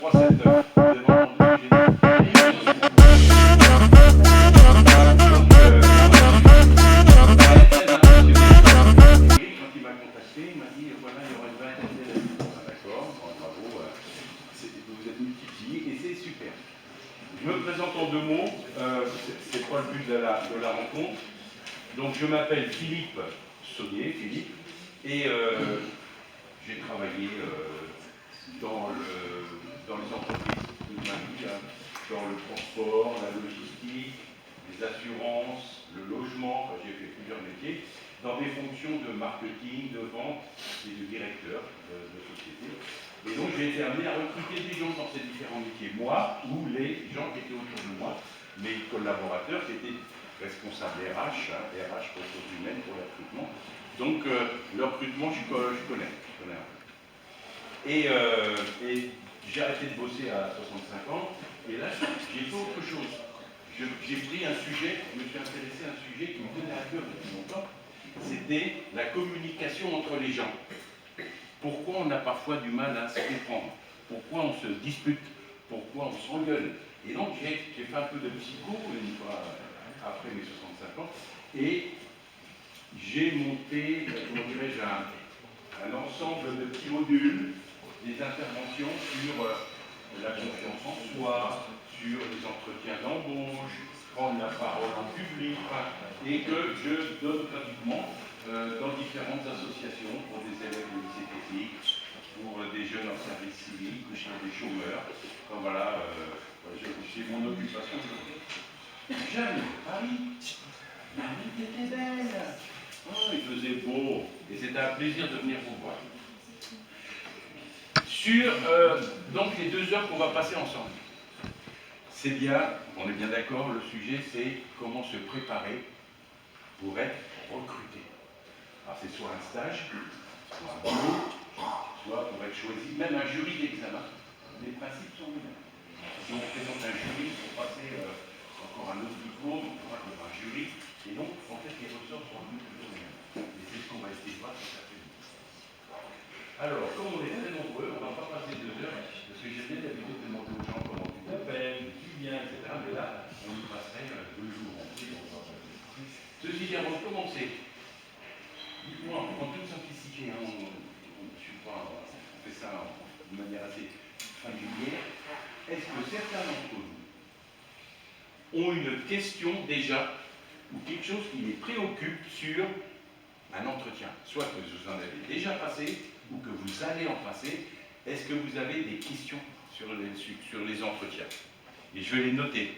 379. Vous avez entendu ce que j'ai dit? Quand il m'a contacté, il m'a dit voilà, il y aura une vingtaine d'élèves. D'accord, bravo, vous êtes multipliés et c'est super. Je me présente en deux mots, c'est pas le but de la rencontre. Donc je m'appelle Philippe Saunier, et j'ai travaillé dans les entreprises de ma vie, dans le transport, la logistique, les assurances, le logement, enfin, j'ai fait plusieurs métiers, dans des fonctions de marketing, de vente et de directeur de société. Et donc j'ai été amené à recruter des gens dans ces différents métiers, moi ou les gens qui étaient autour de moi, mes collaborateurs qui étaient responsables RH, RH ressources humaines pour le recrutement. Donc le recrutement, je connais un peu. Et j'ai arrêté de bosser à 65 ans, et là j'ai fait autre chose. J'ai pris un sujet, je me suis intéressé à un sujet qui me tenait à cœur depuis longtemps, c'était la communication entre les gens. Pourquoi on a parfois du mal à se comprendre? Pourquoi on se dispute? Pourquoi on s'engueule? Et donc j'ai fait un peu de psycho une fois après mes 65 ans, et j'ai monté, comment dirais-je, un ensemble de petits modules, des interventions sur la confiance en soi, sur les entretiens d'embauche, prendre la parole en public, et que je donne gratuitement dans différentes associations pour des élèves de lycée technique, pour des jeunes en service civique, ou chez des chômeurs. Enfin, voilà, c'est mon occupation. Jeanne, Paris, la vie était belle. Oh, il faisait beau, et c'était un plaisir de venir vous voir. Sur donc les 2 heures qu'on va passer ensemble. C'est bien, on est bien d'accord, le sujet c'est comment se préparer pour être recruté. Alors c'est soit un stage, soit un boulot, soit pour être choisi, même un jury d'examen. Les principes sont les mêmes. Si on présente un jury pour passer encore un autre diplôme, il faudra qu'il y ait un jury, et donc en fait les ressorts sont toujours les mêmes. Et c'est ce qu'on va essayer de voir tout à fait. Alors, comme on est très nombreux, on ne va pas passer 2 heures, parce que j'ai bien l'habitude de demander aux gens comment tu t'appelles, tu viens, etc. Mais là, on y passerait 2 jours entiers. Ceci dit, avant de commencer, dites-moi, en toute simplicité, on fait ça de manière assez familière, est-ce que certains d'entre vous ont une question déjà, ou quelque chose qui les préoccupe sur un entretien, soit que vous en avez déjà passé, ou que vous allez en passer? Est-ce que vous avez des questions sur les entretiens? Et je vais les noter.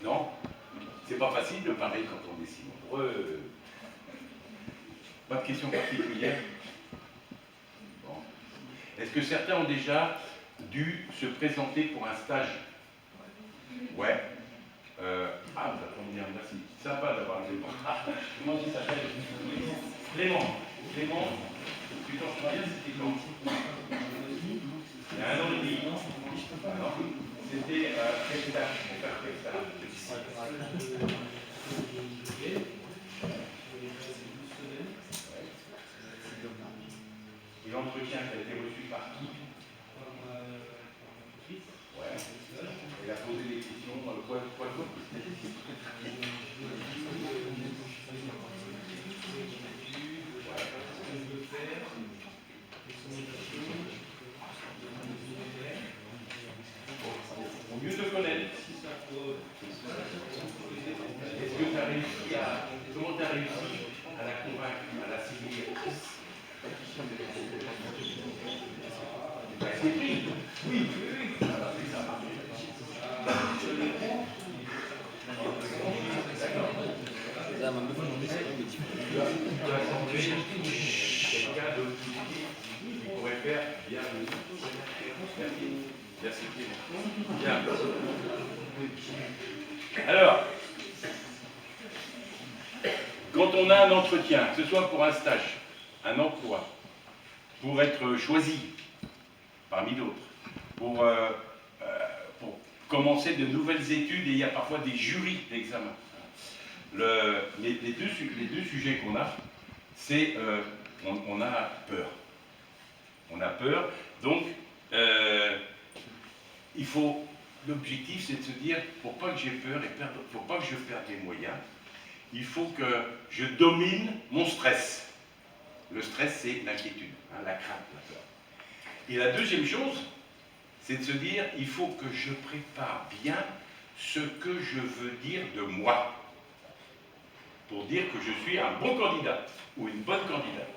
Non? C'est pas facile de parler quand on est si nombreux. Pas de questions particulières? Bon. Est-ce que certains ont déjà dû se présenter pour un stage? Ouais. Vous attendez, merci. Sympa d'avoir le Clément. Comment il s'appelle? Clément. Clément, tu t'en souviens, c'était quand? Il y a 1 an et demi. C'était quel stage? Et l'entretien qui a été reçu par qui? Ouais. Il a posé des questions. Quoi Pour mieux te connaître. Est-ce que tu as réussi à... Comment tu as réussi à la convaincre, à la séduire? C'est pris. Oui. Il pourrait faire bien. Merci. Bien. Alors, quand on a un entretien, que ce soit pour un stage, un emploi, pour être choisi parmi d'autres, pour commencer de nouvelles études, et il y a parfois des jurys d'examen. Les deux sujets qu'on a, c'est on a peur. On a peur. Donc, l'objectif, c'est de se dire, pour pas que j'ai peur et pour pas que je perde les moyens, il faut que je domine mon stress. Le stress, c'est l'inquiétude, hein, la crainte, la peur. Et la deuxième chose, c'est de se dire, il faut que je prépare bien ce que je veux dire de moi, pour dire que je suis un bon candidat ou une bonne candidate.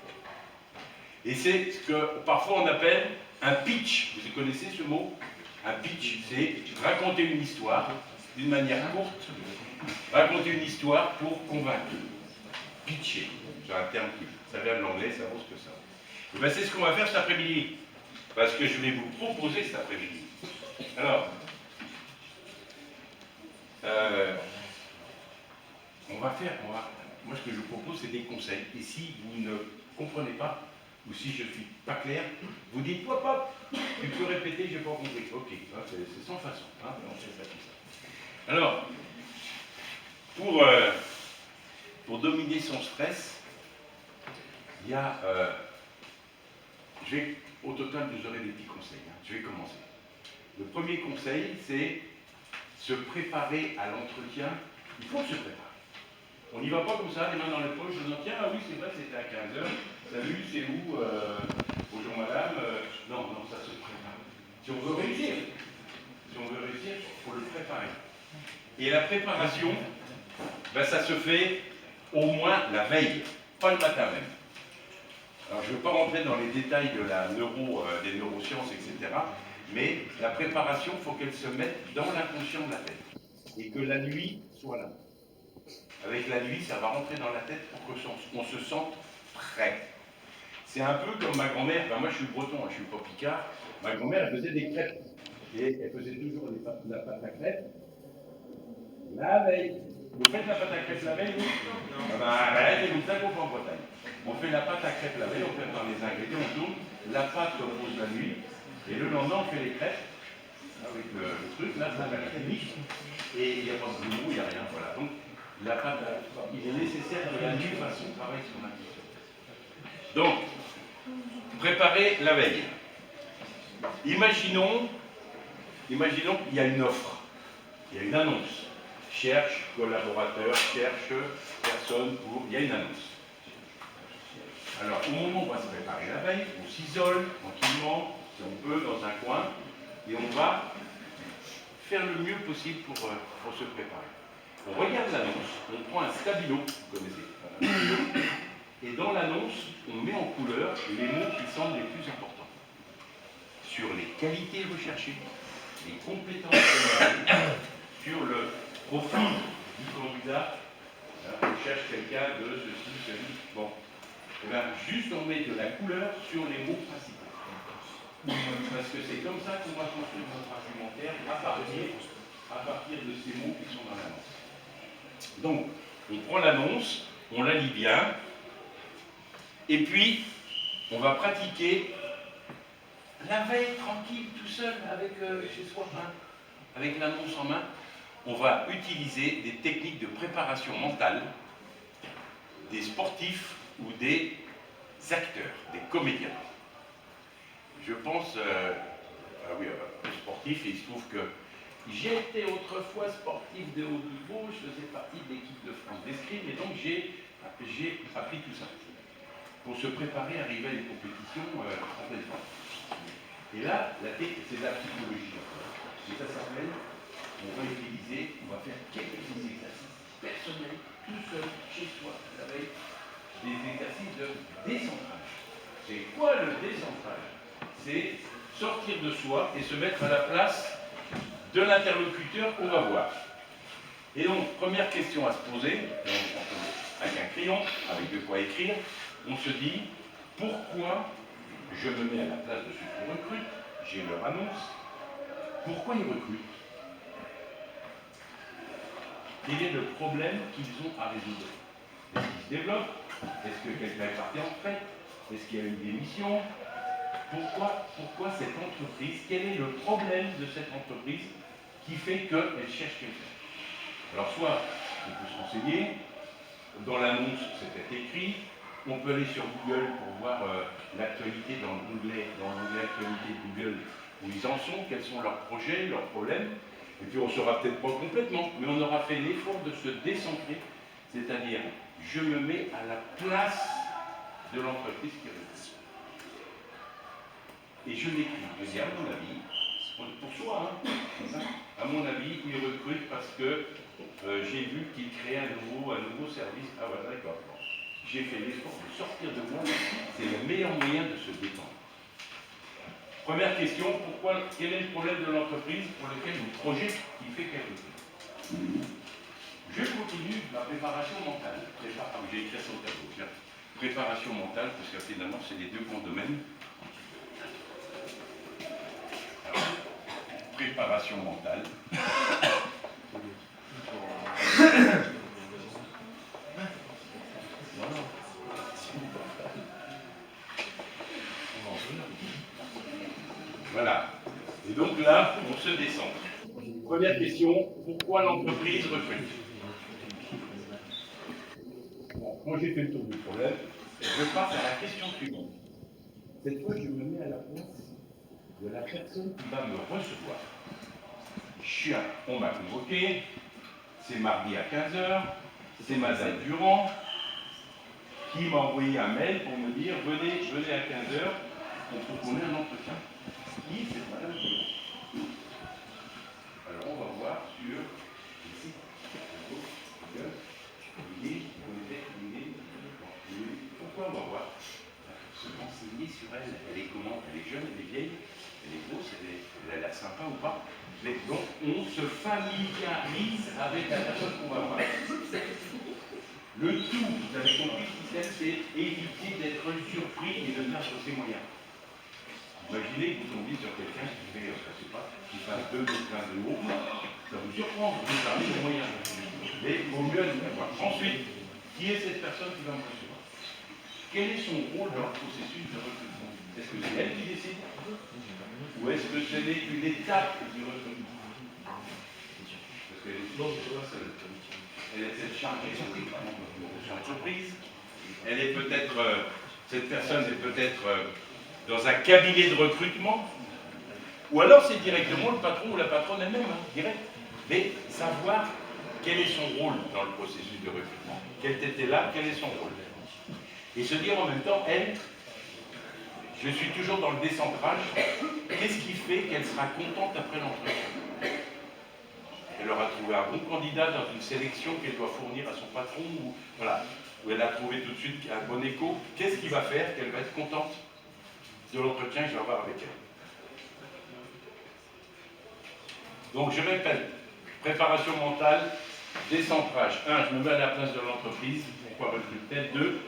Et c'est ce que parfois on appelle un pitch. Vous connaissez ce mot? Un pitch, c'est raconter une histoire d'une manière courte, raconter une histoire pour convaincre. Pitcher, c'est un terme qui, ça vient de l'anglais, ça vaut ce que ça vaut. Et bien c'est ce qu'on va faire cet après-midi, parce que je vais vous proposer cet après-midi. Alors, moi ce que je vous propose, c'est des conseils. Et si vous ne comprenez pas, ou si je ne suis pas clair, vous dites hop hop, tu peux répéter, je n'ai pas compris. Ok, c'est sans façon, hein, on fait ça comme ça. Alors, pour dominer son stress, il y a, au total, vous aurez des petits conseils. Hein. Je vais commencer. Le premier conseil, c'est se préparer à l'entretien. Il faut se préparer. On n'y va pas comme ça, les mains dans les poches, en disant tiens, ah oui, c'est vrai, c'était à 15h. Salut, c'est où bonjour madame. Non, ça se prépare. Si on veut réussir, il faut le préparer. Et la préparation, ben, ça se fait au moins la veille, pas le matin même. Alors je ne veux pas rentrer dans les détails de des neurosciences, etc. Mais la préparation, il faut qu'elle se mette dans l'inconscient de la tête. Et que la nuit soit là. Avec la nuit, ça va rentrer dans la tête pour qu'on se sente prêt. C'est un peu comme ma grand-mère, ben moi je suis breton, je ne suis pas picard, ma grand-mère elle faisait des crêpes. Et elle faisait toujours la pâte à crêpes la veille. Vous faites la pâte à crêpes la veille, vous? Non. C'est comme ça qu'on fait en Bretagne. On fait la pâte à crêpes la veille, on fait dans les ingrédients, on tourne, la pâte repose la nuit, et le lendemain on fait les crêpes, avec le truc, là ça va être fini, et il n'y a pas de boulot, il n'y a rien, voilà. Donc la pâte, il est nécessaire que la nuit fasse son travail sur l'intuition. Donc, préparer la veille. Imaginons qu'il y a une offre, il y a une annonce. Cherche collaborateur, cherche personne pour... Il y a une annonce. Alors, au moment où on va se préparer la veille, on s'isole tranquillement, si on peut, dans un coin, et on va faire le mieux possible pour se préparer. On regarde l'annonce, on prend un stabilo, vous connaissez, et dans l'annonce, on met en couleur les mots qui semblent les plus importants. Sur les qualités recherchées, les compétences recherchées, sur le profil du candidat, on cherche quelqu'un de ceci, ceci. Bon, et bien, juste on met de la couleur sur les mots principaux. Parce que c'est comme ça qu'on va construire notre argumentaire à partir de ces mots qui sont dans l'annonce. Donc, on prend l'annonce, on la lit bien, et puis on va pratiquer la veille tranquille, tout seul, avec chez soi, hein, avec l'annonce en main. On va utiliser des techniques de préparation mentale des sportifs ou des acteurs, des comédiens. Je pense aux sportifs, et il se trouve que j'étais autrefois sportif de haut niveau, je faisais partie de l'équipe de France d'escrime, et donc j'ai appris tout ça pour se préparer à arriver à une compétition en pleine forme. Et là, c'est de la psychologie. Et ça s'appelle, on va faire quelques exercices personnels, tout seul, chez soi, la veille, des exercices de décentrage. C'est quoi le décentrage? C'est sortir de soi et se mettre à la place de l'interlocuteur qu'on va voir. Et donc, première question à se poser, avec un crayon, avec de quoi écrire, on se dit, pourquoi je me mets à la place de ceux qui recrutent, j'ai leur annonce, pourquoi ils recrutent? Quel est le problème qu'ils ont à résoudre? Est-ce qu'ils se développent? Est-ce que quelqu'un est parti en retraite? Est-ce qu'il y a une démission? Pourquoi cette entreprise? Quel est le problème de cette entreprise qui fait qu'elle cherche quelqu'un? Alors soit on peut se renseigner, dans l'annonce c'était écrit, On peut aller sur Google pour voir l'actualité dans l'onglet actualité de Google, où ils en sont, quels sont leurs projets, leurs problèmes. Et puis on ne saura peut-être pas complètement, mais on aura fait l'effort de se décentrer, c'est-à-dire je me mets à la place de l'entreprise qui recrute. Et je l'écris, je dis à mon avis, pour soi, hein, à mon avis, il recrute parce que j'ai vu qu'il créait un nouveau service. Ah voilà, d'accord. J'ai fait l'effort de sortir de moi, c'est le meilleur moyen de se détendre. Première question, quel est le problème de l'entreprise pour lequel vous projetez qu'il fait quelque chose? Je continue ma préparation mentale. J'ai écrit ça au tableau. Tiens. Préparation mentale, parce que finalement, c'est les deux grands domaines. Alors, préparation mentale. Voilà. Et donc là, on se descend. Première question, pourquoi l'entreprise recrute? Bon, quand j'ai fait le tour du problème, je passe à la question suivante. Cette fois, je me mets à la place de la personne qui va me recevoir. On m'a convoqué, c'est mardi à 15 h, c'est Madame Durand qui m'a envoyé un mail pour me dire venez à 15 h, il faut qu'on ait un entretien. Qui c'est Madame Durand? Alors on va voir sur ici. Pourquoi on va voir? Se renseigner sur elle. Elle est comment? Elle est jeune, elle est vieille, elle est grosse, elle a l'air sympa ou pas? Mais donc on se familiarise avec la personne qu'on va voir. Le tout, vous avez compris, c'est éviter d'être surpris et de perdre ses moyens. Imaginez que vous tombiez sur quelqu'un qui fait, je sais pas, qui fait un peu de 15 de haut, ça vous surprend, vous perdez vos moyens. Mais il vaut mieux le savoir. Ensuite, qui est cette personne qui va me recevoir? Quel est son rôle dans le processus de recrutement? Est-ce que c'est elle qui décide? Ou est-ce que ce n'est qu'une étape du recrutement? Parce que elle est peut-être chargée de l'entreprise. Elle est peut-être, cette personne est peut-être dans un cabinet de recrutement. Ou alors c'est directement le patron ou la patronne elle-même, hein, direct. Mais savoir quel est son rôle dans le processus de recrutement. Qu'elle était là, quel est son rôle? Et se dire en même temps, elle, je suis toujours dans le décentrage, qu'est-ce qui fait qu'elle sera contente après l'entretien? Elle aura trouvé un bon candidat dans une sélection qu'elle doit fournir à son patron, ou, voilà, où elle a trouvé tout de suite un bon écho. Qu'est-ce qui va faire qu'elle va être contente de l'entretien que je vais avoir avec elle? Donc je répète, préparation mentale, décentrage. 1, je me mets à la place de l'entreprise, pourquoi recrute-t-elle? 2,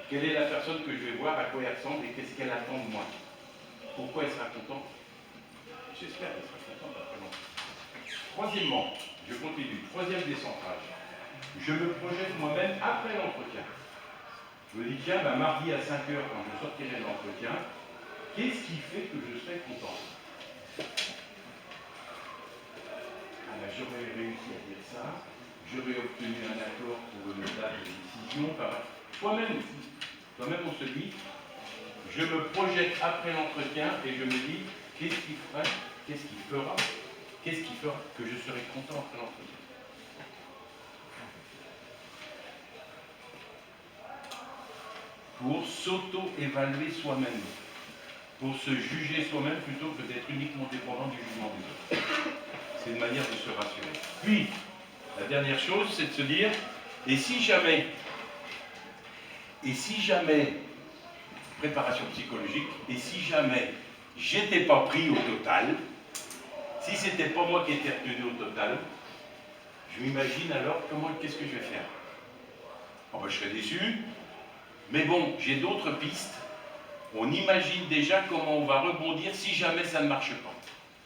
quelle est la personne que je vais voir, à quoi elle ressemble et qu'est-ce qu'elle attend de moi? Pourquoi elle sera contente? J'espère qu'elle sera contente après l'entretien. Troisièmement, je continue, troisième décentrage. Je me projette moi-même après l'entretien. Je me dis, tiens, bah, mardi à 5 h, quand je sortirai de l'entretien, qu'est-ce qui fait que je serai content? Ah ben, j'aurais réussi à dire ça, j'aurais obtenu un accord pour une date de décision. Toi-même, on se dit, je me projette après l'entretien et je me dis, qu'est-ce qui fera que je serai content après l'entretien? Pour s'auto-évaluer soi-même, pour se juger soi-même plutôt que d'être uniquement dépendant du jugement des autres. C'est une manière de se rassurer. Puis, la dernière chose, c'est de se dire, et si jamais, préparation psychologique, et si jamais j'étais pas pris au total, si c'était pas moi qui étais retenu au total, je m'imagine alors qu'est-ce que je vais faire? Oh ben, je serais déçu, mais bon, j'ai d'autres pistes. On imagine déjà comment on va rebondir si jamais ça ne marche pas.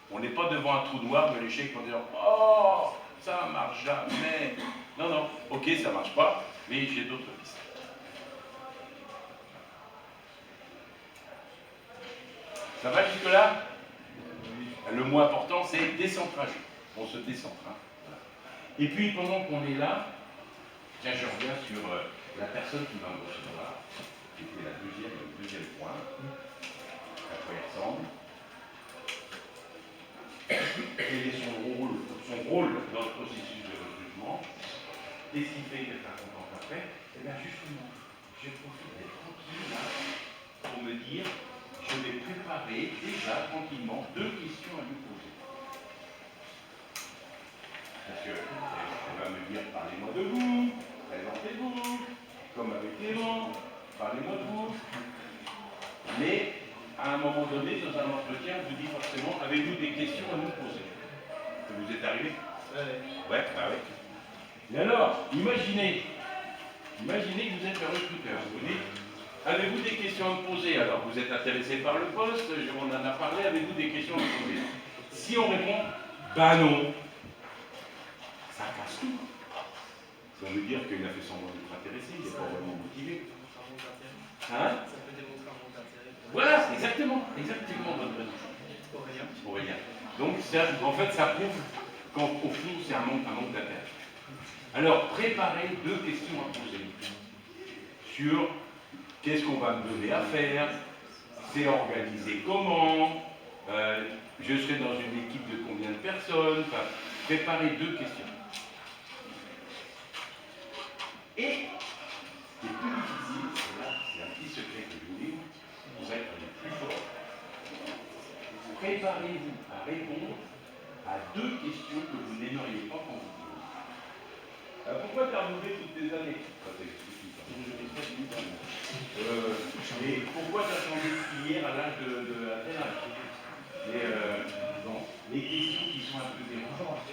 On n'est pas devant un trou noir de l'échec en disant « Oh, ça ne marche jamais !» Non, non, ok, ça ne marche pas, mais j'ai d'autres pistes. Ça va jusque-là? Le mot important, c'est décentrage. On se décentre. Hein. Voilà. Et puis, pendant qu'on est là, tiens, je reviens sur la personne qui va me recevoir. C'était le deuxième point. À quoi il ressemble. Quel est son rôle dans le processus de recrutement. Qu'est-ce qui fait qu'elle sera contente après? Eh bien justement, je profite d'être tranquille là pour me dire, je vais préparer déjà tranquillement 2 questions à lui poser. Parce qu'elle va me dire, parlez-moi de vous, présentez-vous, comme avec Clément, parlez-moi de vous. Mais à un moment donné, dans un entretien, je vous dis forcément, avez-vous des questions à nous poser? Vous êtes arrivé? Ouais, bah ouais. Et alors, imaginez que vous êtes le recruteur. Vous dites, avez-vous des questions à me poser? Alors, vous êtes intéressé par le poste, on en a parlé, avez-vous des questions à me poser? Si on répond, bah non, ça casse tout. Ça veut dire qu'il a fait semblant d'être intéressé, il n'est pas vraiment motivé. Hein? Ça peut démontrer un manque d'intérêt. Voilà, exactement, votre raison. Pour rien. Donc, en fait, ça prouve qu'au fond, c'est un manque d'intérêt. Alors, préparez 2 questions à poser sur qu'est-ce qu'on va me donner à faire, c'est organisé comment, je serai dans une équipe de combien de personnes, enfin, préparez 2 questions. Et, ce qui est plus difficile, là, c'est un petit secret que je vous livre, pour être le plus fort, préparez-vous à répondre à 2 questions que vous n'aimeriez pas qu'on vous pose. Pourquoi tu as renouvelé toutes tes années? Et pourquoi tu as changé de filière à l'âge de à tel âge? Les questions qui sont un peu dérangeantes.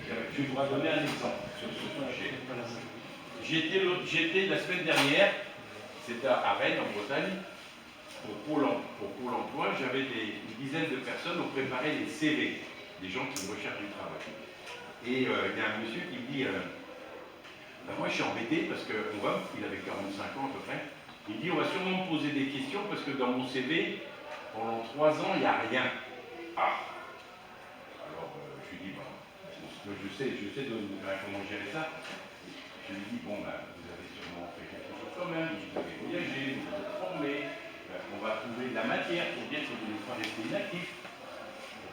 Je vais vous donner un exemple sur ce sujet. J'étais la semaine dernière, c'était à Rennes, en Bretagne, pour Pôle emploi, j'avais une dizaine de personnes où préparer les CV, des gens qui recherchent du travail. Et il y a un monsieur qui me dit, moi je suis embêté parce qu'il avait 45 ans à peu près, il dit on va sûrement me poser des questions parce que dans mon CV, pendant 3 ans, il n'y a rien. Ah. Alors je lui dis, je sais comment gérer ça. Je lui dis, vous avez sûrement fait quelque chose quand même, vous avez voyagé, vous êtes formé, on va trouver de la matière pour dire que vous n'êtes pas resté inactif.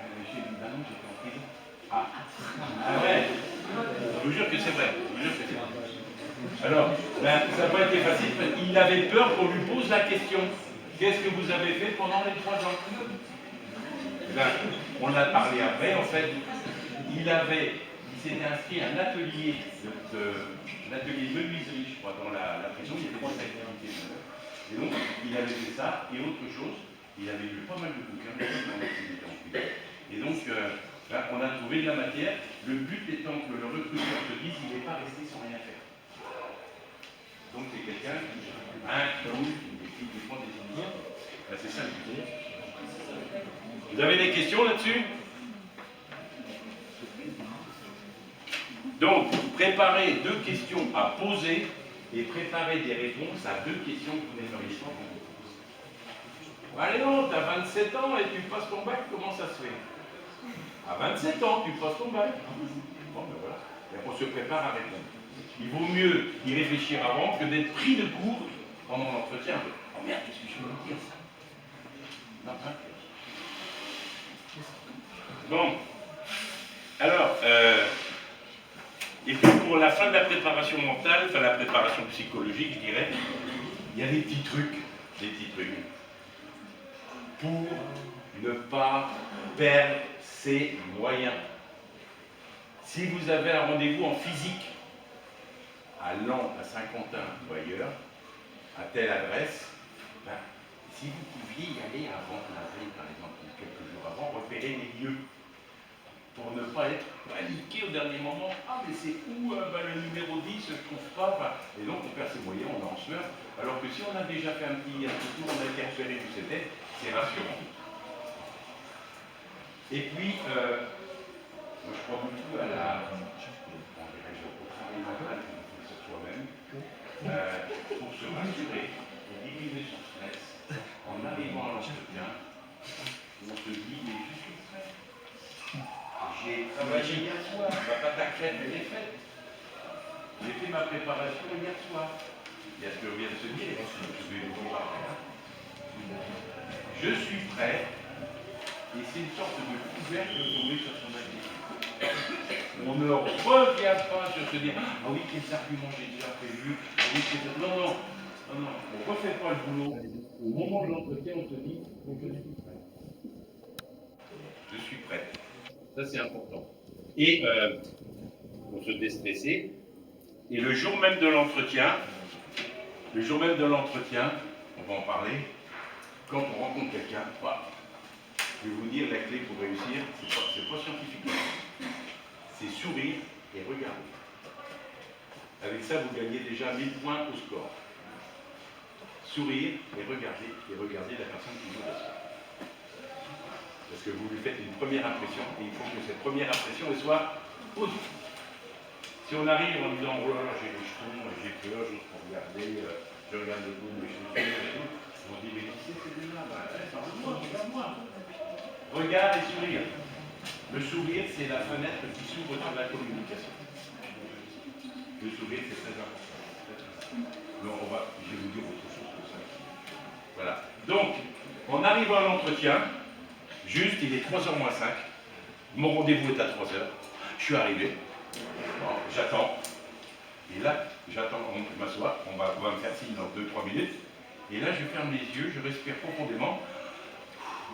Le monsieur dit, non, j'étais en prison. Ah ouais, je vous jure que c'est vrai. Alors, ça n'a pas été facile, il avait peur qu'on lui pose la question. Qu'est-ce que vous avez fait pendant les 3 ans? On a parlé après, en fait, il s'était inscrit à un atelier l'atelier de menuiserie, je crois, dans la prison, il y avait des activités. Et donc, il avait fait ça, et autre chose, il avait lu pas mal de bouquins dans l'activité en prison. Et donc, là, on a trouvé de la matière, le but étant que le recruteur se dise qu'il n'est pas resté sans rien faire. Donc, c'est quelqu'un qui a un clou, qui prend des initiatives. C'est ça le but. Vous avez des questions là-dessus? Donc, préparez 2 questions à poser et préparez des réponses à 2 questions que vous n'aimeriez pas qu'on vous pose. Allez non, tu as 27 ans et tu passes ton bac, comment ça se fait? À 27 ans, tu passes ton bac. Bon, ben voilà. Et on se prépare à répondre. Il vaut mieux y réfléchir avant que d'être pris de court pendant l'entretien. Oh merde, qu'est-ce que je peux dire ça? Non, hein? Bon. Alors, et puis pour la fin de la préparation mentale, enfin la préparation psychologique, je dirais, il y a des petits trucs pour ne pas perdre ses moyens. Si vous avez un rendez-vous en physique à Lens, à Saint-Quentin ou ailleurs, à telle adresse, si vous pouviez y aller avant la veille, par exemple, ou quelques jours avant, repérer les lieux. Pour ne pas être paniqué au dernier moment. Ah, mais c'est où le numéro 10, je ne trouve pas. Et donc, on perd ses moyens, on est en sueur. Alors que si on a déjà fait un petit tour, on a été repéré où c'était, c'est rassurant. Et puis, moi, je crois beaucoup à au travail mental, sur soi-même, pour se rassurer, pour diminuer son stress, en arrivant à l'entretien, on se dit, mais je suis prêt. J'ai travaillé hier soir, ma pâte à crêpes, elle est faite. J'ai fait ma préparation hier soir. Il y a ce que vient de se dire, et je vais vous dire après. Je suis prêt, et c'est une sorte de couvercle tombé sur son avis. On ne revient pas sur se dire ah oui, quels arguments j'ai déjà prévus, ah oui, non, non, non, non, on ne refait pas le boulot. Au moment de l'entretien, on se dit je suis prêt. Je suis prêt. Ça, c'est important. Et pour se déstresser, et le jour même de l'entretien, on va en parler, quand on rencontre quelqu'un, bah, je vais vous dire la clé pour réussir, c'est pas scientifique. C'est sourire et regarder. Avec ça, vous gagnez déjà 1000 points au score. Sourire et regarder la personne qui vous reçoit. Parce que vous lui faites une première impression, et il faut que cette première impression elle soit positive. Si on arrive en disant oh là là, j'ai les jetons, j'ai peur, j'ose pas regarder, je regarde le dos, mais je suis et tout, on dit mais qui c'est celui-là? Regarde-moi. Regarde et sourire. Le sourire, c'est la fenêtre qui s'ouvre sur la communication. Le sourire, c'est très important. Alors, je vais vous dire autre chose que ça. Voilà. Donc, en arrivant à l'entretien, juste, il est 3h moins 5. Mon rendez-vous est à 3h. Je suis arrivé. Bon, j'attends. Et là, j'attends, on m'assoit. On va me faire signe dans 2-3 minutes. Et là, je ferme les yeux, je respire profondément.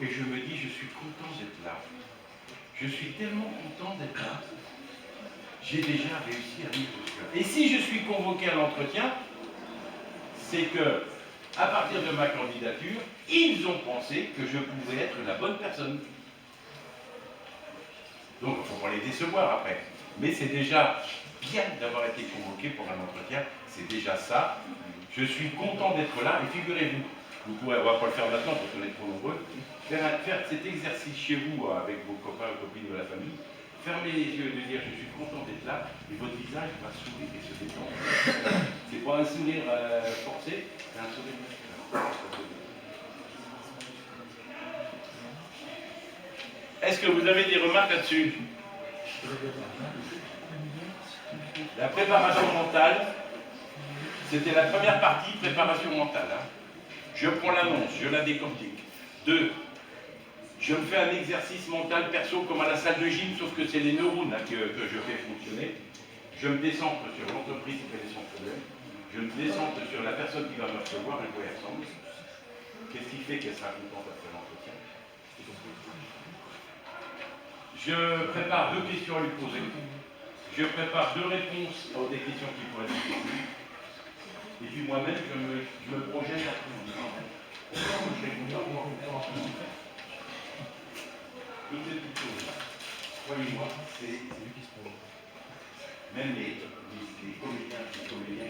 Et je me dis, je suis content d'être là. Je suis tellement content d'être là. J'ai déjà réussi à vivre tout ça. Et si je suis convoqué à l'entretien, c'est que, à partir de ma candidature, ils ont pensé que je pouvais être la bonne personne. Donc, il ne faut pas les décevoir après. Mais c'est déjà bien d'avoir été convoqué pour un entretien. C'est déjà ça. Je suis content d'être là. Et figurez-vous, on ne va pas le faire maintenant parce qu'on est trop nombreux, faire cet exercice chez vous avec vos copains ou copines de la famille, fermez les yeux et de dire je suis content d'être là, et votre visage va sourire et se détendre. C'est pas un sourire forcé, c'est un sourire naturel. Est-ce que vous avez des remarques là-dessus? La préparation mentale, c'était la première partie, préparation mentale. Hein. Je prends l'annonce, je la décortique. 2. Je me fais un exercice mental perso comme à la salle de gym, sauf que c'est les neurones là, que je fais fonctionner. Je me décentre sur l'entreprise qui fait son problème. Je me décentre sur la personne qui va me recevoir, à quoi elle ressemble. Qu'est-ce qui fait qu'elle sera contente après l'entretien? Je prépare 2 questions à lui poser. Je prépare 2 réponses aux des questions qui pourraient être posées. Et puis moi-même, je me projette à tout le monde. Pourquoi je serais content? Toutes ces petites choses-là, croyez-moi, c'est lui qui se projette. Même les comédiens qui sont les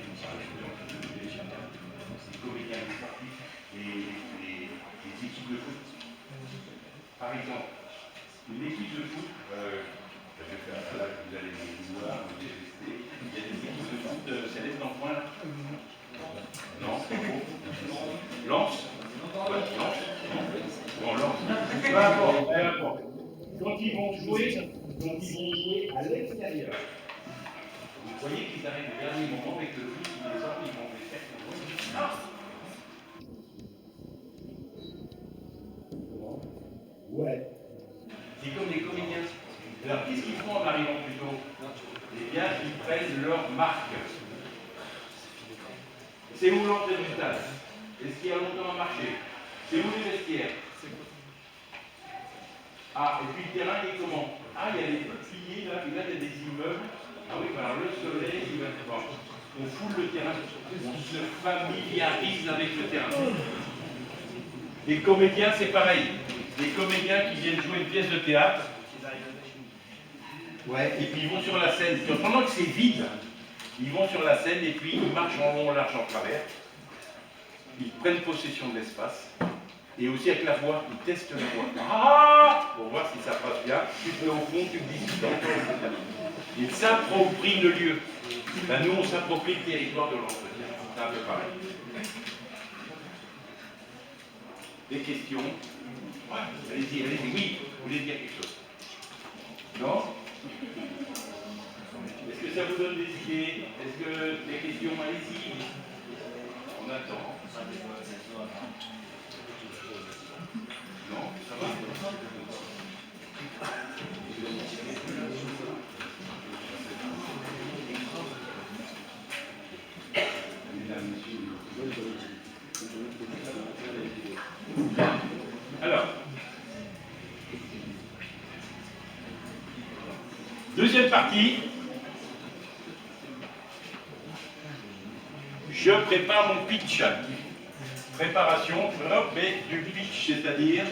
comédiens sportifs, les équipes de foot. Par exemple, une équipe de foot, je vais faire ça là, vous allez les voir, vous allez tester. Il y a des équipes de foot célestes dans le coin là? Non, c'est faux. Lance? Ouais, lance? Bon, lance. Peu importe, peu importe. Quand ils vont jouer à l'extérieur, vous voyez qu'ils arrivent au dernier moment avec le foot, ils les sortent, ils vont les faire. Ouais. C'est comme les comédiens. Alors, qu'est-ce qu'ils font en arrivant plus tôt? Eh bien, ils prennent leur marque. C'est où l'entrée du stade? Est-ce qu'il y a longtemps à marcher? C'est où les vestiaires? Ah, et puis le terrain, il est comment? Ah, il y a les piliers là, et là, il y a des immeubles. Ah oui, alors le soleil, il va être fort. On foule le terrain, on se familiarise avec le terrain. Les comédiens, c'est pareil. Les comédiens qui viennent jouer une pièce de théâtre, ouais, et puis ils vont sur la scène. Pendant que c'est vide, ils vont sur la scène et puis ils marchent en long, en large, en travers. Ils prennent possession de l'espace. Et aussi avec la voix, ils testent la voix. Ah, pour voir si ça passe bien. Tu te mets au fond, tu me dis si t'entends. Ils s'approprient le lieu. Ben, nous, on s'approprie le territoire de l'entretien. C'est un peu pareil. Des questions? Ouais, allez-y, allez-y. Oui, vous voulez dire quelque chose? Non? Est-ce que ça vous donne des idées? Est-ce que des questions? Allez-y. On attend. Non, ça va? Alors, deuxième partie, je prépare mon pitch. Préparation, mais du pitch, c'est-à-dire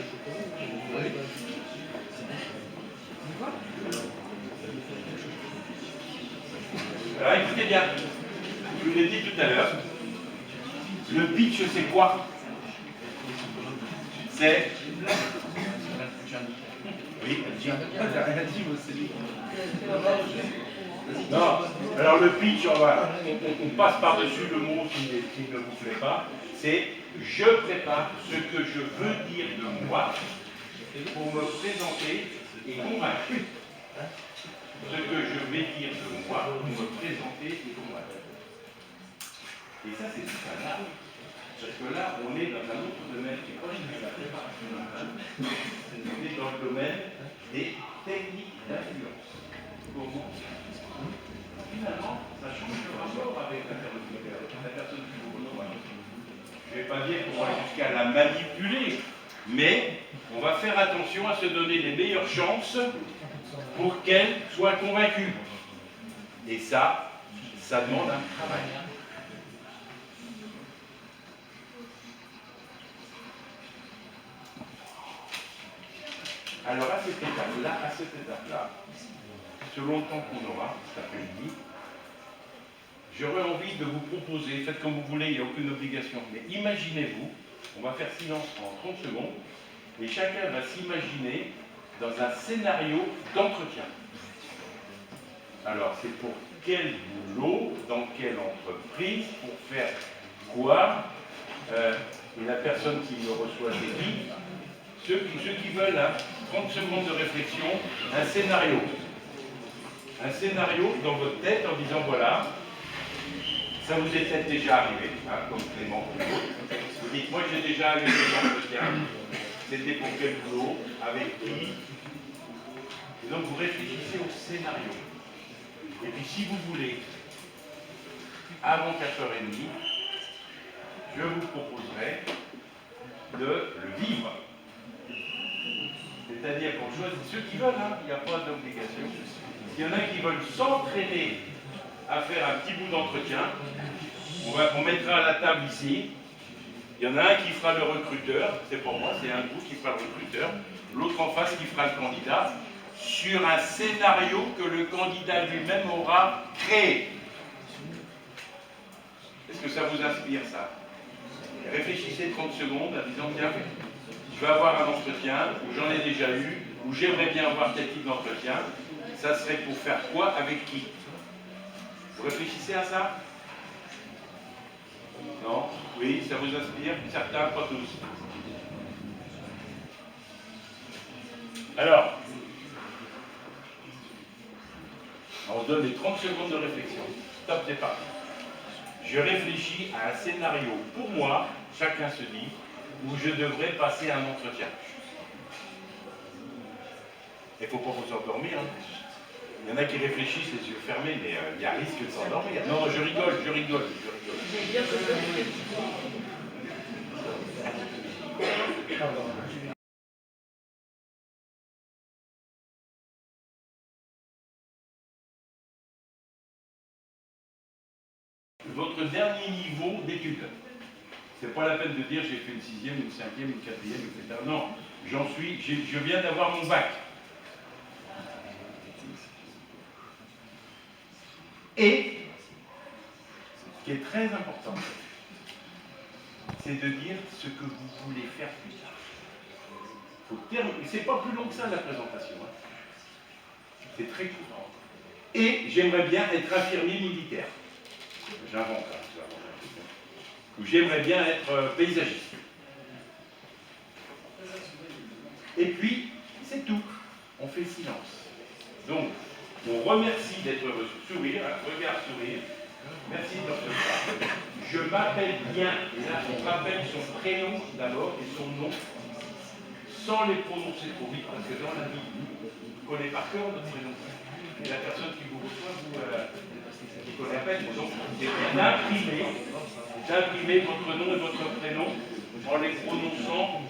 alors écoutez bien, je vous l'ai dit tout à l'heure, le pitch c'est quoi? C'est... Oui, non, alors le pitch, on passe par-dessus le mot qui ne vous plaît pas, c'est je prépare ce que je veux dire de moi pour me présenter et convaincre. Ce que je vais dire de moi pour me présenter et convaincre. Et ça, c'est tout un art. Parce que là, on est dans un autre domaine qui est pas celui de la préparation mentale. On est dans le domaine des techniques d'influence. Comment finalement, ça change le rapport avec l'interlocuteur, avec la personne qui vous reçoit. Je ne vais pas dire qu'on va jusqu'à la manipuler, mais on va faire attention à se donner les meilleures chances pour qu'elle soit convaincue. Et ça demande un travail. Alors à cette étape-là, selon le temps qu'on aura cet après-midi, j'aurais envie de vous proposer, faites comme vous voulez, il n'y a aucune obligation, mais imaginez-vous, on va faire silence en 30 secondes, et chacun va s'imaginer dans un scénario d'entretien. Alors, c'est pour quel boulot, dans quelle entreprise, pour faire quoi, et la personne qui me reçoit, c'est qui? Ceux qui veulent, 30 secondes de réflexion, un scénario. Un scénario dans votre tête en disant, voilà, ça vous est peut-être déjà arrivé, comme Clément. Vous dites, moi j'ai déjà eu des entretiens, c'était pour quel boulot, avec qui. Et donc vous réfléchissez au scénario. Et puis si vous voulez, avant 4h30, je vous proposerai de le vivre. C'est-à-dire qu'on choisit ceux qui veulent, il n'y a pas d'obligation. S'il y en a qui veulent s'entraîner à faire un petit bout d'entretien, on mettra à la table ici. Il y en a un qui fera le recruteur, c'est pour moi, c'est un de vous qui fera le recruteur, l'autre en face qui fera le candidat, sur un scénario que le candidat lui-même aura créé. Est-ce que ça vous inspire, ça? Réfléchissez 30 secondes en disant, tiens, je vais avoir un entretien, ou j'en ai déjà eu, ou j'aimerais bien avoir tel type d'entretien, ça serait pour faire quoi, avec qui? Vous réfléchissez à ça? Non? Oui, ça vous inspire? Certains, pas tous. Alors, on se donne les 30 secondes de réflexion. Stop, c'est parti. Je réfléchis à un scénario pour moi, chacun se dit, où je devrais passer un entretien. Il ne faut pas vous endormir. Il y en a qui réfléchissent les yeux fermés, mais il y a risque de s'endormir. Non, je rigole. Votre dernier niveau d'études. C'est pas la peine de dire j'ai fait une 6e, une 5e, une 4e, etc. Non, je viens d'avoir mon bac. Et, ce qui est très important, c'est de dire ce que vous voulez faire plus tard. C'est pas plus long que ça la présentation. C'est très court. Et j'aimerais bien être infirmier militaire. J'invente. Ou j'aimerais bien être paysagiste. Et puis, c'est tout. On fait silence. Donc, on remercie d'être heureux. Sourire, regard sourire. Merci de recevoir. je m'appelle bien. Et là, on rappelle son prénom d'abord et son nom, sans les prononcer trop vite, parce que dans la vie, vous connaissez par cœur notre prénom. Et la personne qui vous reçoit, vous connaissez à peine. Donc, c'est d'imprimer votre nom et votre prénom en les prononçant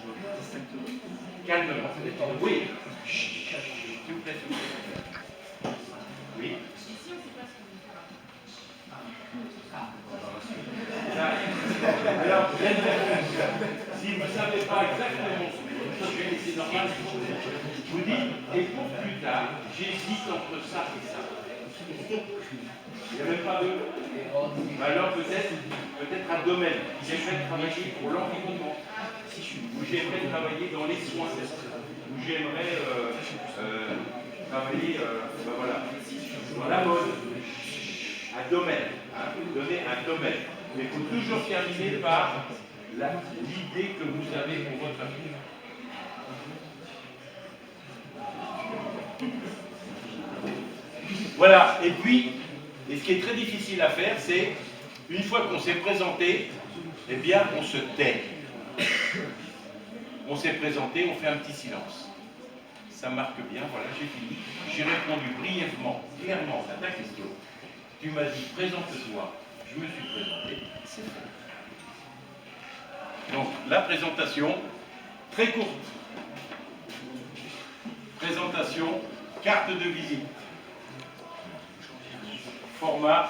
calmement. Oui. S'il vous plaît, s'il vous plaît. Oui. Alors, si vous ne savez pas exactement c'est normal, vous dites, et pour plus tard, j'hésite entre ça et ça. Il n'y a même pas de. Alors peut-être un domaine. J'aimerais travailler pour l'environnement, ou j'aimerais travailler dans les soins, ou j'aimerais travailler ben voilà, dans la mode. Un domaine, hein, donner un domaine. Mais il faut toujours terminer par l'idée que vous avez pour votre avenir. Voilà, et puis, et ce qui est très difficile à faire, c'est, une fois qu'on s'est présenté, eh bien, on se tait. On s'est présenté, on fait un petit silence. Ça marque bien, voilà, j'ai fini. J'ai répondu brièvement, clairement à ta question. Tu m'as dit, présente-toi. Je me suis présenté, c'est fait. Donc, la présentation, très courte. Présentation, carte de visite. Format,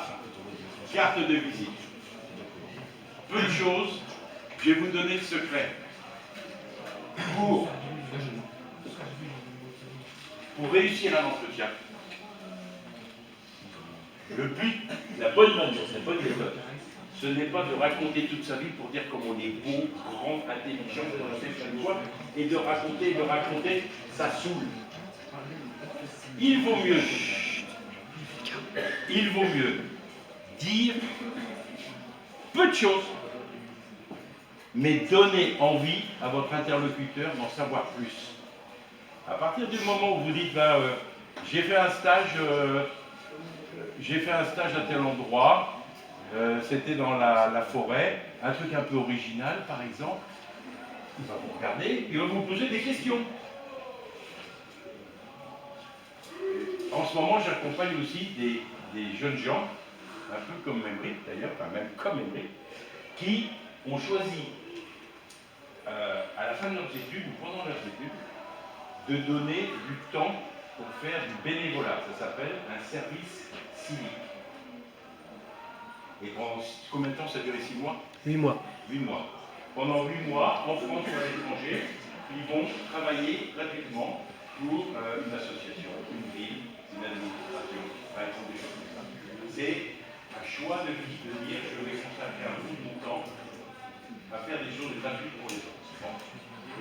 carte de visite. Peu de choses, je vais vous donner le secret. Pour réussir un entretien, le but, la bonne manière, la bonne méthode, ce n'est pas de raconter toute sa vie pour dire comme on est beau, grand, intelligent, et de raconter, ça saoule. Il vaut mieux dire peu de choses, mais donner envie à votre interlocuteur d'en savoir plus. À partir du moment où vous dites, ben, j'ai fait un stage à tel endroit, c'était dans la forêt, un truc un peu original par exemple, il va vous regarder, il va vous poser des questions. En ce moment, j'accompagne aussi des jeunes gens, un peu comme Emmerich d'ailleurs, enfin même comme Emmerich, qui ont choisi, à la fin de leurs études ou pendant leurs études, de donner du temps pour faire du bénévolat. Ça s'appelle un service civique. Et pendant combien de temps ça a duré? 6 mois? 8 mois. 8 mois. Pendant 8 mois, en France ou à l'étranger, ils vont travailler gratuitement pour une association, une ville, une administration, par exemple des choses comme ça. C'est un choix de vie de dire je vais consacrer un bout de mon temps à faire des choses gratuites pour les autres. Bon.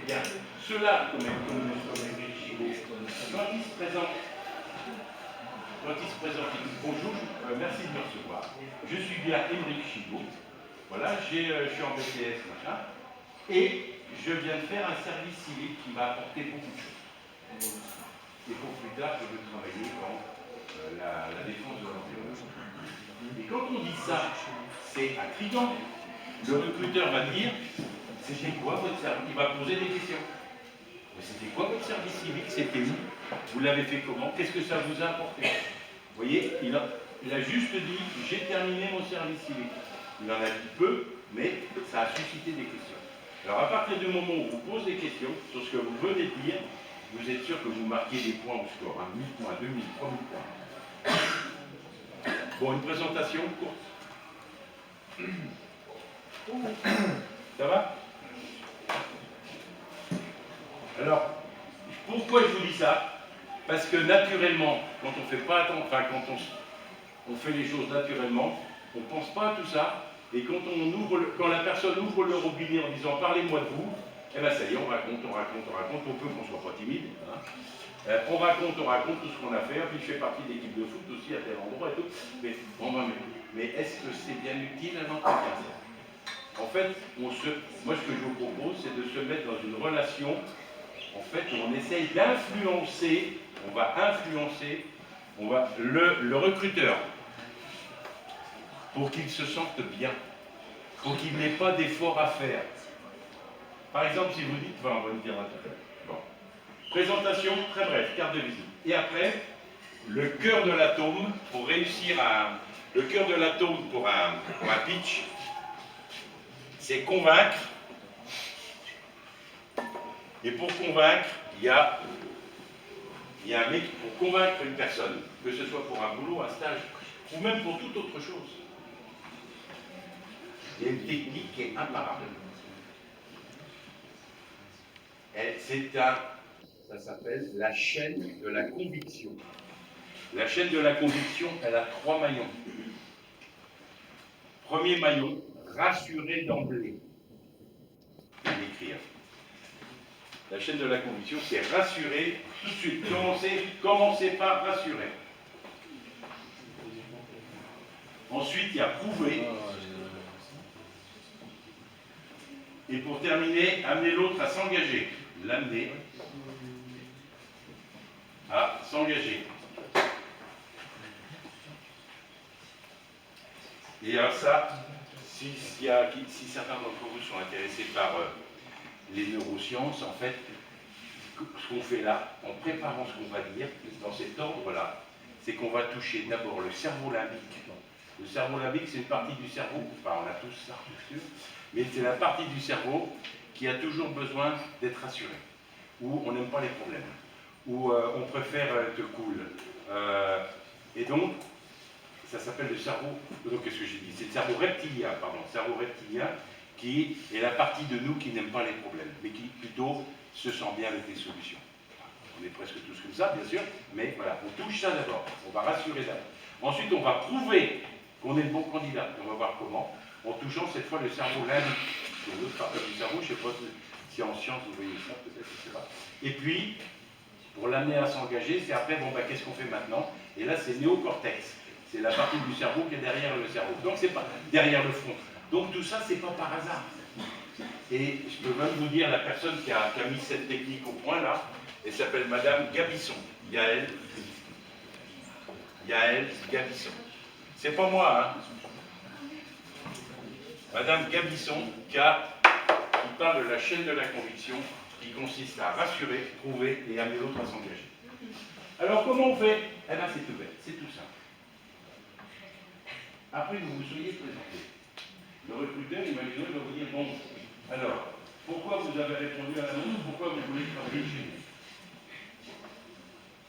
Eh bien, ceux-là, comme Emmerich Chibaud, quand ils se présentent, ils disent bonjour, merci de me recevoir. Je suis bien Emmerich Chibaud. Voilà, je suis en BTS, machin, et je viens de faire un service civique qui m'a apporté beaucoup de choses. Et pour plus tard, je veux travailler dans la défense de l'environnement. Et quand on dit ça, c'est intriguant. Le recruteur va dire, c'était quoi votre service? Il va poser des questions. C'était quoi votre service civique? C'était où? Vous l'avez fait comment? Qu'est-ce que ça vous a apporté? Vous voyez, il a juste dit, j'ai terminé mon service civique. Il en a dit peu, mais ça a suscité des questions. Alors à partir du moment où on vous pose des questions sur ce que vous venez de dire, vous êtes sûr que vous marquez des points au score, 1000 points, 2000, 3000 points. Bon, une présentation courte. Ça va? Alors, pourquoi je vous dis ça? Parce que naturellement, quand on fait pas attention, enfin quand on fait les choses naturellement, on ne pense pas à tout ça, et quand la personne ouvre le robinet en disant parlez-moi de vous, eh bien ça y est, on raconte, pour peu qu'on ne soit pas timide. Hein. On raconte tout ce qu'on a fait, puis je fais partie de l'équipe de foot aussi à tel endroit et tout. Mais est-ce que c'est bien utile un entretien? En fait, moi ce que je vous propose, c'est de se mettre dans une relation, en fait, où on essaye d'influencer, on va influencer le recruteur pour qu'il se sente bien. pour qu'il n'ait pas d'effort à faire. Par exemple, si vous dites, on va le dire tout à l'heure. Bon. Présentation très brève, carte de visite. Et après, le cœur de l'atome, pour réussir à... Le cœur de l'atome pour un pitch, c'est convaincre. Et pour convaincre, il y a un mec, pour convaincre une personne, que ce soit pour un boulot, un stage, ou même pour toute autre chose, il y a une technique qui est imparable. Ça s'appelle la chaîne de la conviction. La chaîne de la conviction, elle a 3 maillons. Premier maillon, rassurer d'emblée. L'écrire. La chaîne de la conviction, c'est rassurer tout de suite. Commencez par rassurer. Ensuite, il y a prouver. Et pour terminer, amener l'autre à s'engager. L'amener à s'engager. Et alors ça, si certains d'entre vous sont intéressés par les neurosciences, en fait, ce qu'on fait là, en préparant ce qu'on va dire, dans cet ordre-là, c'est qu'on va toucher d'abord le cerveau limbique. Le cerveau limbique, c'est une partie du cerveau, enfin on a tous ça, bien sûr, mais c'est la partie du cerveau qui a toujours besoin d'être rassurée, où on n'aime pas les problèmes, où on préfère être cool. Et donc, ça s'appelle le cerveau, donc qu'est-ce que j'ai dit? C'est le cerveau reptilien, pardon, cerveau reptilien, qui est la partie de nous qui n'aime pas les problèmes, mais qui plutôt se sent bien avec les solutions. On est presque tous comme ça, bien sûr, mais voilà, on touche ça d'abord, on va rassurer d'abord. Ensuite, on va prouver qu'on est le bon candidat, on va voir comment, en touchant cette fois le cerveau limbique, c'est l'autre partie du cerveau, je ne sais pas si en science vous voyez ça, peut-être, je ne sais pas. Et puis, pour l'amener à s'engager, c'est après, bon, bah, qu'est-ce qu'on fait maintenant? Et là, c'est néocortex. C'est la partie du cerveau qui est derrière le cerveau. Donc, c'est pas derrière le front. Donc, tout ça, c'est pas par hasard. Et je peux même vous dire, la personne qui a mis cette technique au point, là, elle s'appelle Madame Gabisson. Yael Gabisson. C'est pas moi, hein. Madame Gabisson, qui parle de la chaîne de la conviction, qui consiste à rassurer, prouver et amener l'autre à s'engager. Alors, comment on fait? Eh bien, c'est tout bête, c'est tout simple. Après que vous vous soyez présenté, le recruteur, imaginez, va vous dire, bon, alors, pourquoi vous avez répondu à l'annonce, pourquoi vous voulez travailler chez nous?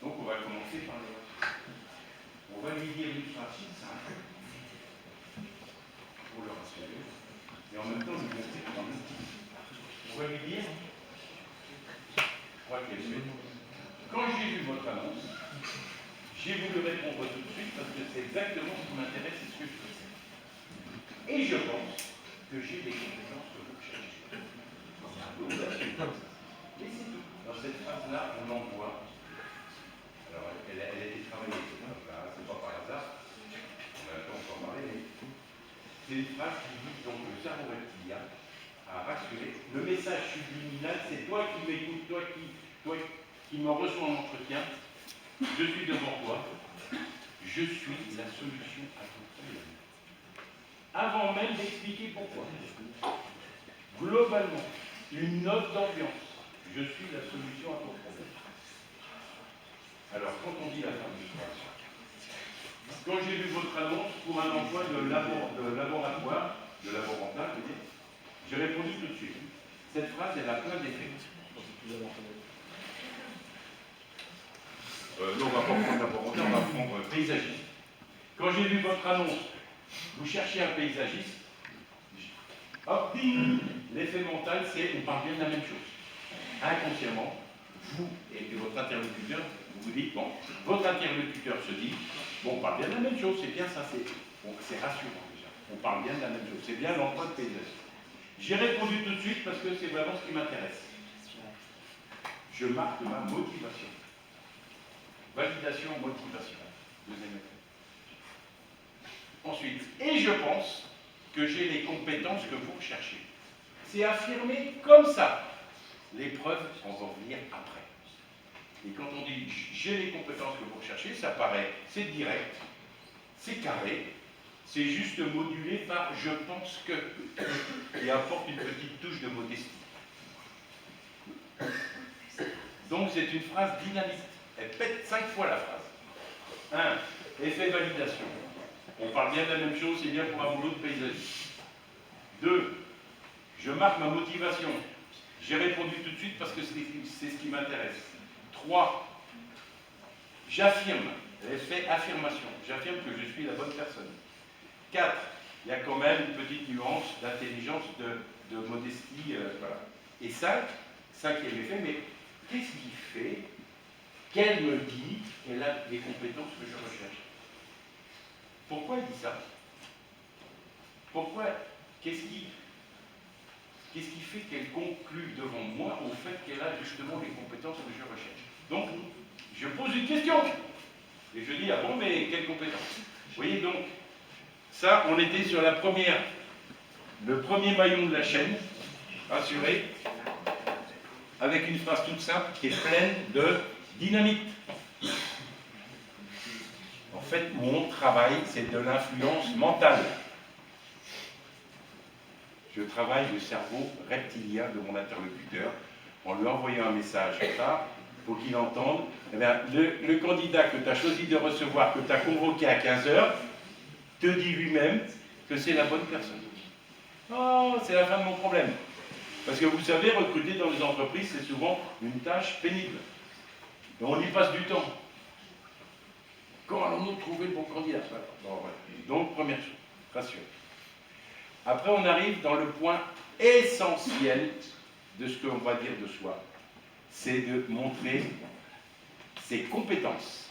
Donc, on va commencer par le On va lui dire une phrase simple, pour le rassurer, et en même temps, lui montrer comment on va lui dire, je crois qu'elle fait, quand j'ai vu votre annonce, j'ai voulu répondre tout de suite parce que c'est exactement ce qui m'intéresse et ce que je fais. Et je pense que j'ai des compétences que vous cherchez. Et c'est tout. Dans cette phrase-là, on en voit. Alors, elle a été travaillée, c'est pas par hasard. On a le temps pour en parler, mais c'est une phrase qui dit donc le cerveau reptilien à rassurer. Le message subliminal, c'est toi qui m'écoutes, toi qui me reçois en entretien. Je suis devant toi, je suis la solution à ton problème. Avant même d'expliquer pourquoi. Globalement, une note d'ambiance. Je suis la solution à ton problème. Alors, quand on dit la fin de phrase, quand j'ai vu votre annonce pour un emploi de laboratoire, de laborantin, j'ai répondu tout de suite. Cette phrase, elle a plein d'effets. Non, on ne va pas prendre laborantin, on va prendre paysagiste. Quand j'ai vu votre annonce, vous cherchez un paysagiste, hop, ding, l'effet mental, c'est on parle bien de la même chose. Inconsciemment, vous et votre interlocuteur, vous dites, bon, votre interlocuteur se dit, bon, on parle bien de la même chose, c'est bien ça, c'est rassurant déjà. On parle bien de la même chose, c'est bien l'emploi de paysagiste. J'ai répondu tout de suite parce que c'est vraiment ce qui m'intéresse. Je marque ma motivation. Validation, motivation. Deuxième effet. Ensuite, et je pense que j'ai les compétences que vous recherchez. C'est affirmé comme ça. Les preuves, on va venir après. Et quand on dit j'ai les compétences que vous recherchez, ça paraît, c'est direct, c'est carré, c'est juste modulé par « je pense que » qui apporte une petite touche de modestie. Donc c'est une phrase dynamique. Elle pète 5 fois la phrase. 1. Effet validation. On parle bien de la même chose, c'est bien pour un boulot de paysagiste. 2. Je marque ma motivation. J'ai répondu tout de suite parce que c'est ce qui m'intéresse. 3. J'affirme. L'effet affirmation. J'affirme que je suis la bonne personne. 4. Il y a quand même une petite nuance d'intelligence, de modestie. Voilà. Et 5. 5e effet, mais qu'est-ce qui fait qu'elle me dit qu'elle a les compétences que je recherche? Pourquoi elle dit ça? Pourquoi? Qu'est-ce qui fait qu'elle conclut devant moi au fait qu'elle a justement les compétences que je recherche? Donc, je pose une question. Et je dis, ah bon, mais quelles compétences? Vous voyez donc, ça, on était sur le premier maillon de la chaîne, assuré, avec une phrase toute simple qui est pleine de dynamite. En fait, mon travail, c'est de l'influence mentale. Je travaille le cerveau reptilien de mon interlocuteur en lui envoyant un message. Ça, il faut qu'il entende. Eh bien, le candidat que tu as choisi de recevoir, que tu as convoqué à 15 h, te dit lui-même que c'est la bonne personne. Oh, c'est la fin de mon problème. Parce que vous savez, recruter dans les entreprises, c'est souvent une tâche pénible. Et on y passe du temps. Quand allons-nous trouver le bon candidat? Bon, voilà. Donc, première chose, rassurez. Après, on arrive dans le point essentiel de ce qu'on va dire de soi. C'est de montrer ses compétences.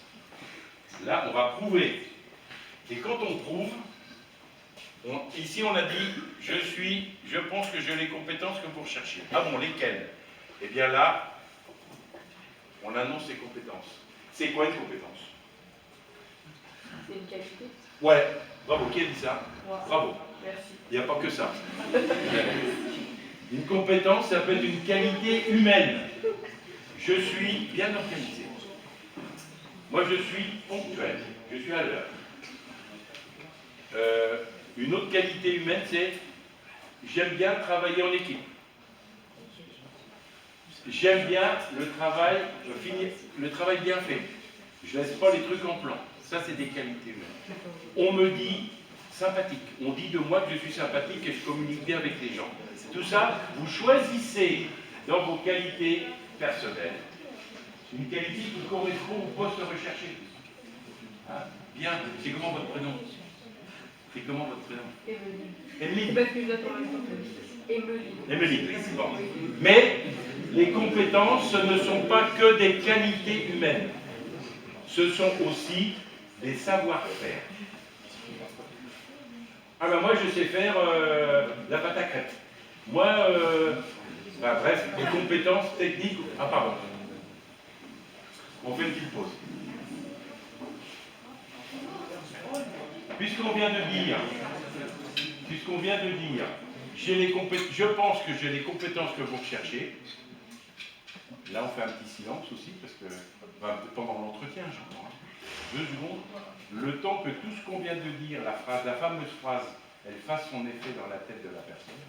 Là, on va prouver. Et quand on prouve, ici on a dit, je pense que j'ai les compétences que vous recherchez. Ah bon, lesquelles? Eh bien là, on annonce ses compétences. C'est quoi une compétence? C'est une qualité. Ouais, bravo, qui a dit ça? Wow. Bravo. Merci. Il n'y a pas que ça. Une compétence, ça peut être une qualité humaine. Je suis bien organisé. Moi, je suis ponctuel. Je suis à l'heure. Une autre qualité humaine, c'est j'aime bien travailler en équipe. J'aime bien le travail bien fait. Je ne laisse pas les trucs en plan. Ça, c'est des qualités humaines. On me dit sympathique. On dit de moi que je suis sympathique et je communique bien avec les gens. Tout ça, vous choisissez dans vos qualités personnelles une qualité qui correspond au poste recherché. Hein? Bien. C'est comment votre prénom? C'est comment votre prénom? Emeline. Emeline. Bon. Mais les compétences, ce ne sont pas que des qualités humaines. Ce sont aussi des savoir-faire. Ah ben moi je sais faire la pâte à crêpes. Moi, bref, des compétences techniques. Ah pardon. On fait une petite pause. Puisqu'on vient de dire, je pense que j'ai les compétences que vous recherchez. Là, on fait un petit silence aussi, parce que pendant l'entretien, j'entends. 2 secondes. Le temps que tout ce qu'on vient de dire, la fameuse phrase, elle fasse son effet dans la tête de la personne.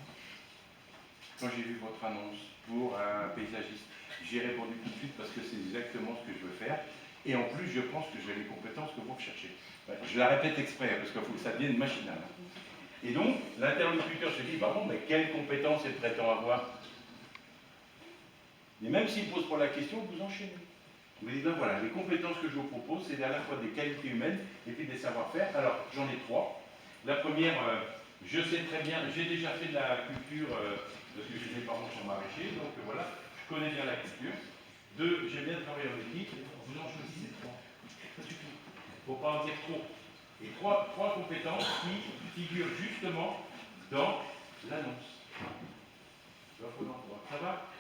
Quand j'ai vu votre annonce pour un paysagiste, j'ai répondu tout de suite parce que c'est exactement ce que je veux faire. Et en plus, je pense que j'ai les compétences que vous recherchez. Je la répète exprès, parce qu'il faut que ça devienne machinal. Et donc, l'interlocuteur se dit, bah bon, mais quelles compétences elle prétend avoir? Mais même s'il pose pas la question, vous enchaînez. Vous dites, ben voilà, les compétences que je vous propose, c'est à la fois des qualités humaines et puis des savoir-faire. Alors, j'en ai 3. La première, je sais très bien, j'ai déjà fait de la culture, parce que j'ai des parents qui sont maraîchers, donc voilà, je connais bien la culture. 2, j'ai bien travaillé en équipe. Vous en choisissez 3. Il ne faut pas en dire trop. Et 3 compétences qui figurent justement dans l'annonce. Ça va?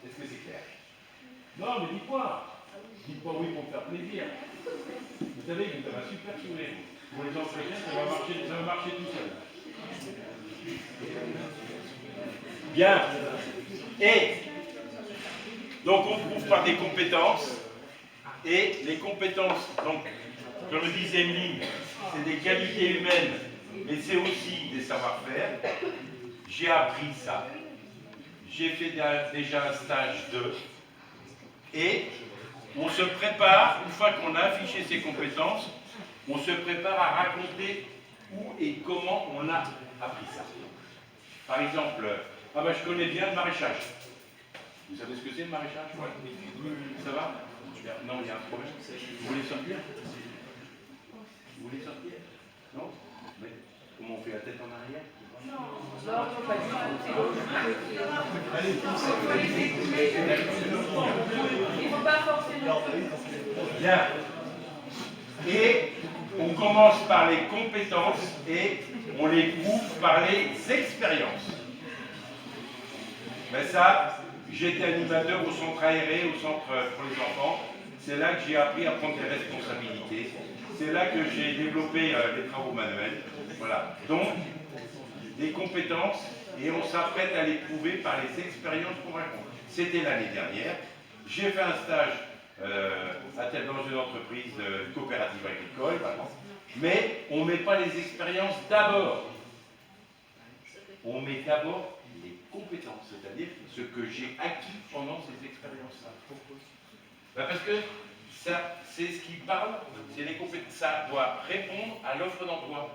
Est-ce que c'est clair? Non, mais dis-moi. Dites-moi oui pour me faire plaisir. Vous savez que ça va super sourire. Pour les entretiens, ça va marcher tout seul. Bien. Et donc on prouve par des compétences. Et les compétences, donc, comme le disait Emeline, c'est des qualités humaines mais c'est aussi des savoir-faire. J'ai appris ça. J'ai fait déjà un stage 2. Et on se prépare, une fois qu'on a affiché ses compétences, on se prépare à raconter où et comment on a appris ça. Par exemple, ah ben, je connais bien le maraîchage. Vous savez ce que c'est le maraîchage? Ouais. Ça va? Non, il y a un problème. Vous voulez sortir? Vous voulez sortir? Non? Mais comment on fait la tête en arrière? Non, pas du tout. Il ne faut pas forcément. Bien. Et on commence par les compétences et on les prouve par les expériences. Mais ça, j'étais animateur au centre aéré, au centre pour les enfants. C'est là que j'ai appris à prendre des responsabilités. C'est là que j'ai développé les travaux manuels. Voilà. Donc, des compétences et on s'apprête à les prouver par les expériences qu'on raconte. C'était l'année dernière. J'ai fait un stage dans une entreprise coopérative agricole, vraiment. Mais on ne met pas les expériences d'abord. On met d'abord les compétences, c'est-à-dire ce que j'ai acquis pendant ces expériences-là. Parce que ça, c'est ce qui parle, c'est les compétences. Ça doit répondre à l'offre d'emploi.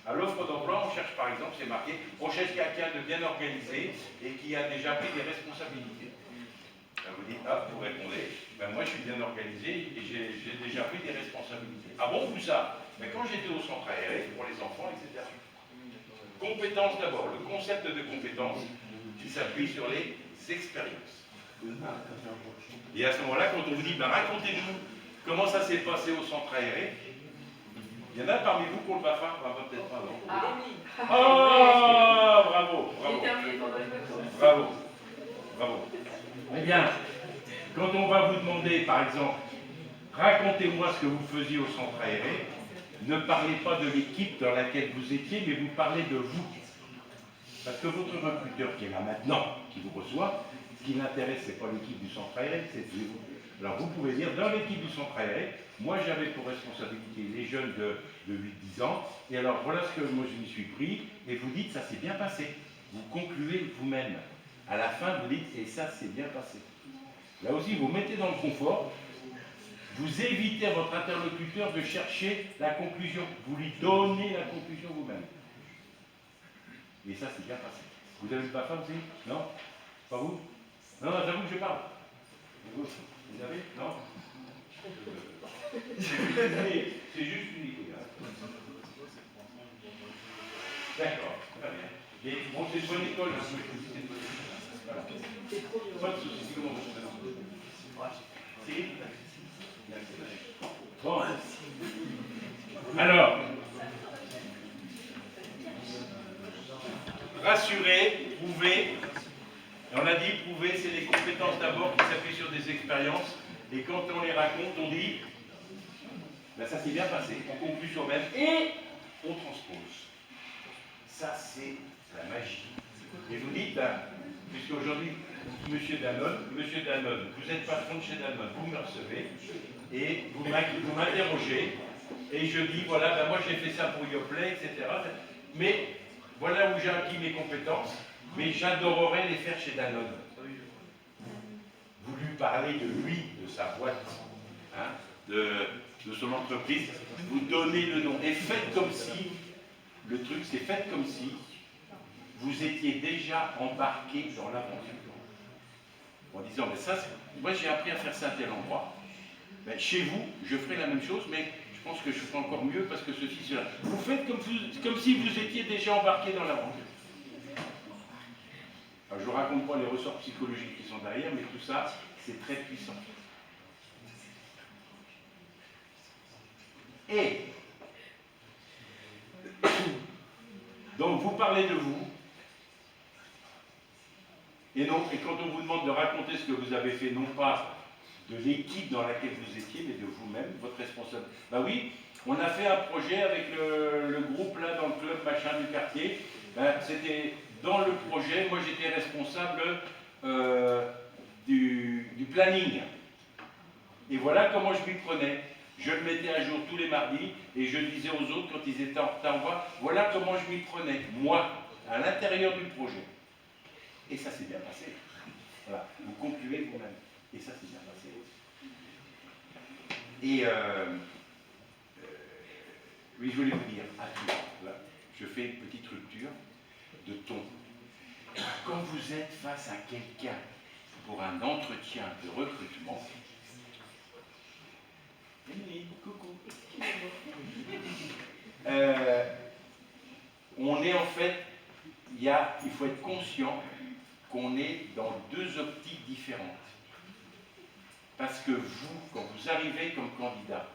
À l'offre d'emploi, on cherche par exemple, c'est marqué, on cherche quelqu'un de bien organisé et qui a déjà pris des responsabilités. Ben, vous dites, ah, vous répondez, ben, moi je suis bien organisé et j'ai déjà pris des responsabilités. Ah bon, où ça? Ben, quand j'étais au centre aéré, pour les enfants, etc. Compétences d'abord, le concept de compétence qui s'appuie sur les expériences. Et à ce moment-là, quand on vous dit, ben, racontez-nous comment ça s'est passé au centre aéré, il y en a parmi vous pour le BAFA, peut-être pas, non? Oh, bravo, bravo. Bravo, bravo. Eh bien, quand on va vous demander, par exemple, racontez-moi ce que vous faisiez au centre aéré, ne parlez pas de l'équipe dans laquelle vous étiez, mais vous parlez de vous. Parce que votre recruteur qui est là maintenant, qui vous reçoit, ce qui l'intéresse, ce n'est pas l'équipe du centre aéré, c'est vous. Alors vous pouvez dire, dans l'équipe du centre aéré, moi j'avais pour responsabilité les jeunes de 8-10 ans, et alors voilà ce que moi je m'y suis pris, et vous dites, ça s'est bien passé. Vous concluez vous-même. À la fin, vous dites, et ça s'est bien passé. Là aussi, vous mettez dans le confort, vous évitez à votre interlocuteur de chercher la conclusion. Vous lui donnez la conclusion vous-même. Et ça, c'est bien passé. Vous avez le BAFA aussi? Non? Pas vous? Non, non, j'avoue que je parle. Vous avez? Non? C'est juste une idée. Hein. D'accord, très bien. Et bon, c'est une bonne école. Hein, voilà. Pas de soucis. Comment vous faites? Bon. Alors, rassurer, prouver. Et on a dit prouver, c'est les compétences d'abord qui s'appuient sur des expériences. Et quand on les raconte, on dit, ben ça s'est bien passé. On conclut sur même et on transpose. Ça, c'est la magie. Et vous dites, ben, puisqu'aujourd'hui, Monsieur Danone, vous êtes patron de chez Danone, vous me recevez et vous m'interrogez et je dis, voilà, ben moi j'ai fait ça pour Yoplait, etc. Mais voilà où j'ai acquis mes compétences, mais j'adorerais les faire chez Danone. Vous lui parlez de lui, de sa boîte, hein, de son entreprise, vous donnez le nom et faites comme si, le truc c'est faites comme si vous étiez déjà embarqué dans l'aventure. En disant, mais ça, moi j'ai appris à faire ça à tel endroit. Ben, chez vous, je ferai la même chose, mais je pense que je ferai encore mieux parce que ceci, cela. Vous faites comme si vous étiez déjà embarqué dans l'aventure. Alors, je ne vous raconte pas les ressorts psychologiques qui sont derrière, mais tout ça, c'est très puissant. Et donc, vous parlez de vous. Et quand on vous demande de raconter ce que vous avez fait, non pas de l'équipe dans laquelle vous étiez, mais de vous-même, votre responsable. Ben oui, on a fait un projet avec le groupe là dans le club machin du quartier. Ben, c'était dans le projet, moi j'étais responsable du planning. Et voilà comment je m'y prenais. Je le mettais à jour tous les mardis et je disais aux autres quand ils étaient en retard ou pas, voilà comment je m'y prenais, moi, à l'intérieur du projet. Et ça s'est bien passé. Voilà, vous concluez vous-même. Et ça s'est bien passé. Et oui, je voulais vous dire, voilà, je fais une petite rupture de ton. Quand vous êtes face à quelqu'un pour un entretien de recrutement, coucou. On est en fait, il faut être conscient qu'on est dans deux optiques différentes. Parce que vous, quand vous arrivez comme candidat,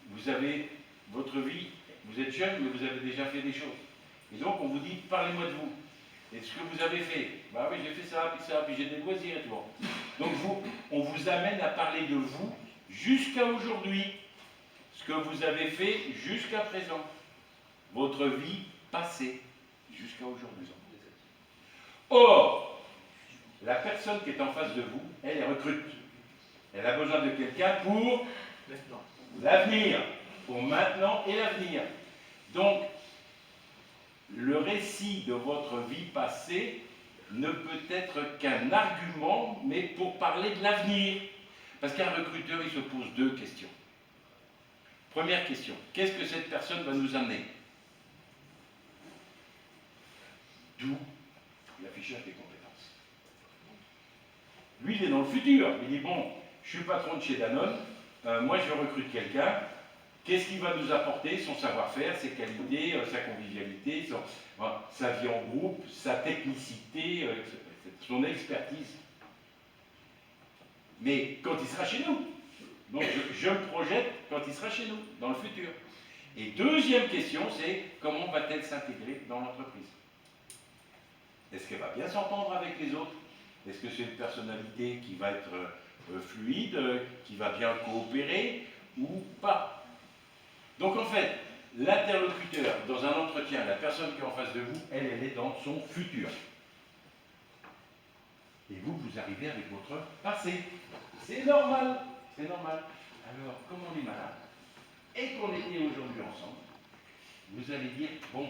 vous avez votre vie, vous êtes jeune, mais vous avez déjà fait des choses. Et donc on vous dit, parlez-moi de vous. Et ce que vous avez fait, bah oui, j'ai fait ça, puis j'ai des loisirs et tout. Donc on vous amène à parler de vous jusqu'à aujourd'hui. Ce que vous avez fait jusqu'à présent. Votre vie passée jusqu'à aujourd'hui. Or, la personne qui est en face de vous, elle recrute. Elle a besoin de quelqu'un pour l'avenir, pour maintenant et l'avenir. Donc, le récit de votre vie passée ne peut être qu'un argument, mais pour parler de l'avenir. Parce qu'un recruteur, il se pose deux questions. Première question, qu'est-ce que cette personne va nous amener? D'où l'affichage des compétences. Lui, il est dans le futur. Il dit, bon, je suis patron de chez Danone, moi je recrute quelqu'un, qu'est-ce qu'il va nous apporter? Son savoir-faire, ses qualités, sa convivialité, sa vie en groupe, sa technicité, son expertise. Mais quand il sera chez nous, donc je le projette quand il sera chez nous, dans le futur. Et deuxième question, c'est comment va-t-elle s'intégrer dans l'entreprise? Est-ce qu'elle va bien s'entendre avec les autres? Est-ce que c'est une personnalité qui va être fluide, qui va bien coopérer ou pas? Donc en fait, l'interlocuteur, dans un entretien, la personne qui est en face de vous, elle est dans son futur. Et vous, vous arrivez avec votre passé. C'est normal, c'est normal. Alors, comme on est malade, et qu'on était aujourd'hui ensemble, vous allez dire, bon,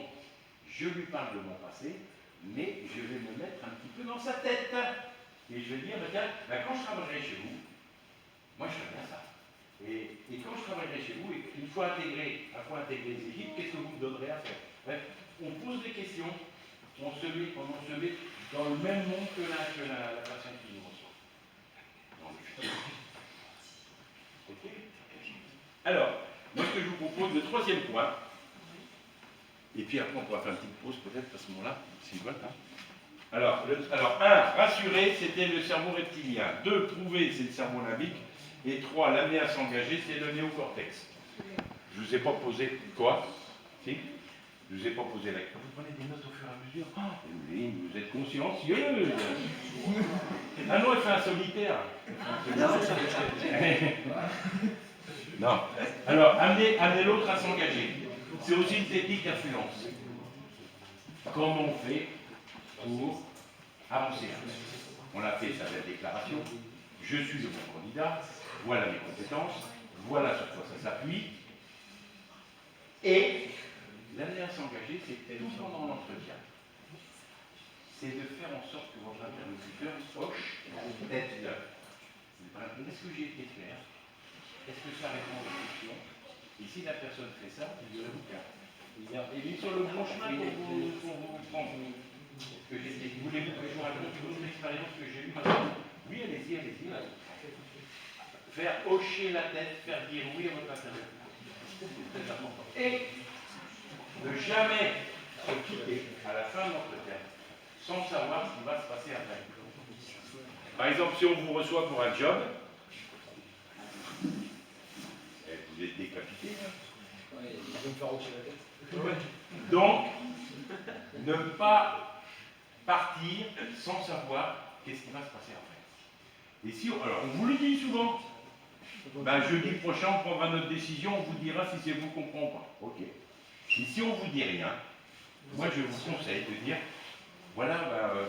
je lui parle de mon passé, mais je vais me mettre un petit peu dans sa tête. Et je vais dire, tiens, quand je travaillerai chez vous, moi je ferai bien ça. Et quand je travaillerai chez vous, une fois intégré les équipes, qu'est-ce que vous me donnerez à faire? Bref, on pose des questions, on se met dans le même monde que la personne qui nous reçoit. Dans le futur. Ok? Alors, moi ce que je vous propose, le troisième point, et puis après on pourra faire une petite pause peut-être à ce moment-là, s'ils veulent. Hein. Alors, 1, rassurer, c'était le cerveau reptilien. 2, prouver, c'est le cerveau limbique. Et 3, l'amener à s'engager, c'est le néocortex. Je ne vous ai pas posé quoi? Si? Je ne vous ai pas posé la question. Vous prenez des notes au fur et à mesure. Oh, oui, vous êtes consciencieuse. Ah non, elle fait un solitaire. Non. Alors, amener l'autre à s'engager. C'est aussi une technique d'influence. Comment on fait pour avancer? On a fait sa déclaration. Je suis le bon candidat. Voilà mes compétences. Voilà sur quoi ça s'appuie. Et l'amener à s'engager, c'est tout pendant l'entretien. C'est de faire en sorte que votre interlocuteur hoche la tête. Est-ce que j'ai été clair? Est-ce que ça répond aux questions? Et si la personne fait ça, il dirait vous cas. Il est sur le bon chemin pour vous prendre. Voulez-vous que je vous raconte une autre expérience que j'ai eue maintenant? Oui, allez-y, allez-y. Faire hocher la tête, faire dire oui à votre interlocuteur. C'est très important. Et ne jamais se quitter à la fin de l'entretien sans savoir ce qui va se passer après. Par exemple, si on vous reçoit pour un job, vous êtes décapité. Hein. Ouais, il va me faire hocher la tête. Ouais. Donc, ne pas partir sans savoir qu'est-ce qui va se passer après. Et si, alors, on vous le dit souvent. Jeudi prochain, on prendra notre décision, on vous dira si c'est vous qu'on prend ou pas. Ok. Et si on ne vous dit rien, moi je vous conseille de dire, voilà,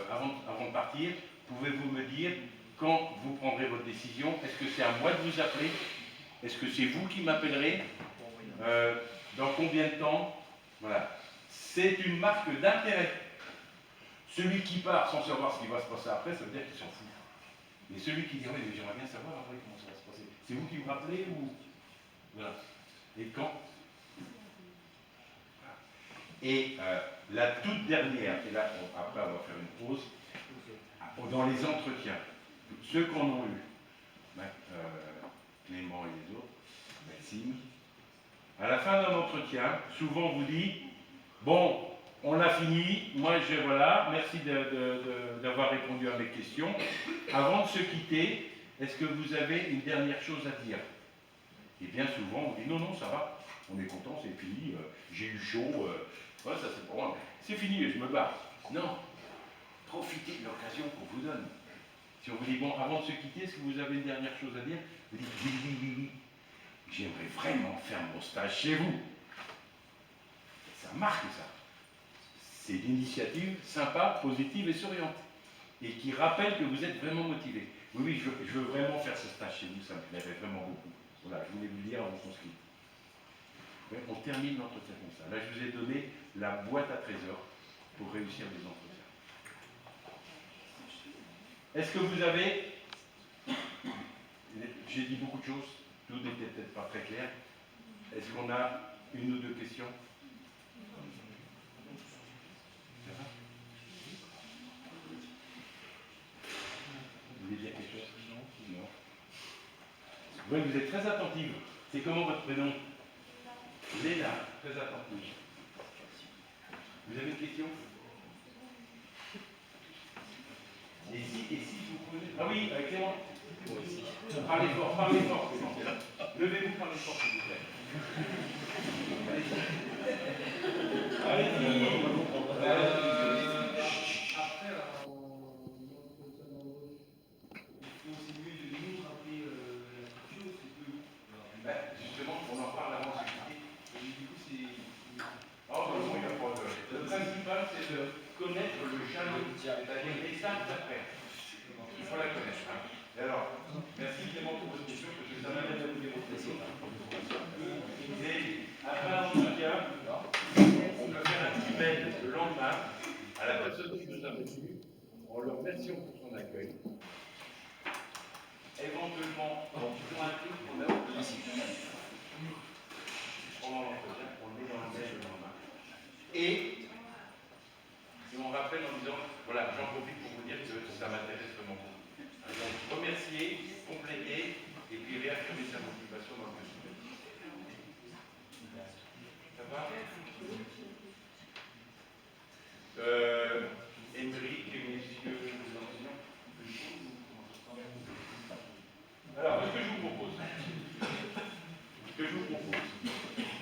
avant de partir, pouvez-vous me dire quand vous prendrez votre décision? Est-ce que c'est à moi de vous appeler? Est-ce que c'est vous qui m'appellerez? Dans combien de temps? Voilà. C'est une marque d'intérêt. Celui qui part sans savoir ce qui va se passer après, ça veut dire qu'il s'en fout. Mais celui qui dit, oui, mais j'aimerais bien savoir après comment ça va se passer. C'est vous qui vous rappelez ou... Voilà. Et quand? Et la toute dernière, et là, après on va faire une pause, dans les entretiens, ceux qu'on a eu, Clément et les autres, Maxime, à la fin d'un entretien, souvent on vous dit, bon, on a fini, moi voilà, merci d'avoir répondu à mes questions. Avant de se quitter, est-ce que vous avez une dernière chose à dire? Et bien souvent on dit, non, ça va, on est content, c'est fini, j'ai eu chaud, ouais, ça c'est pour moi, c'est fini, je me barre. Non, profitez de l'occasion qu'on vous donne. Si on vous dit, bon, avant de se quitter, est-ce que vous avez une dernière chose à dire? Vous dites, oui. J'aimerais vraiment faire mon stage chez vous. Ça marque ça. C'est une initiative sympa, positive et souriante. Et qui rappelle que vous êtes vraiment motivé. Oui, je veux vraiment faire ce stage chez vous, ça me plairait vraiment beaucoup. Voilà, je voulais vous le dire avant qu'on se quitte. Ouais, on termine l'entretien comme ça. Là, je vous ai donné la boîte à trésors pour réussir les entretiens. Est-ce que vous avez... J'ai dit beaucoup de choses, tout n'était peut-être pas très clair. Est-ce qu'on a une ou deux questions? Vous voulez dire quelque chose? Non. Oui, vous êtes très attentive. C'est comment votre prénom? Léna, très attentive. Vous avez une question? Et si vous pouvez... Ah oui, Clément. Parlez fort, Clément. Levez-vous, parlez fort, s'il vous plaît. Allez-y. Après, il faut aussi nous rappeler la chose, c'est que... Justement, on en parle avant de se quitter. Et du coup, c'est... Oh, non, il n'y a pas de... Le principal, c'est de connaître le jalon, c'est-à-dire l'étape d'après. Il faut la connaître. Hein. Et alors, merci Clément pour votre question, parce que ça m'amène à vous démontrer ça. Et après l'entretien, on peut faire un petit mail le lendemain à la personne qui nous a reçus, en leur remerciant pour son accueil. Éventuellement, on prend un truc qu'on a obtenu pendant l'entretien, on le met dans le mail le lendemain. Et on rappelle en disant, voilà, j'en profite pour vous dire que ça m'intéresse vraiment beaucoup. Donc, remercier, compléter, et puis réaffirmer sa motivation dans le quotidien. Ça va? Émeric et messieurs les enseignants. Alors, ce que je vous propose,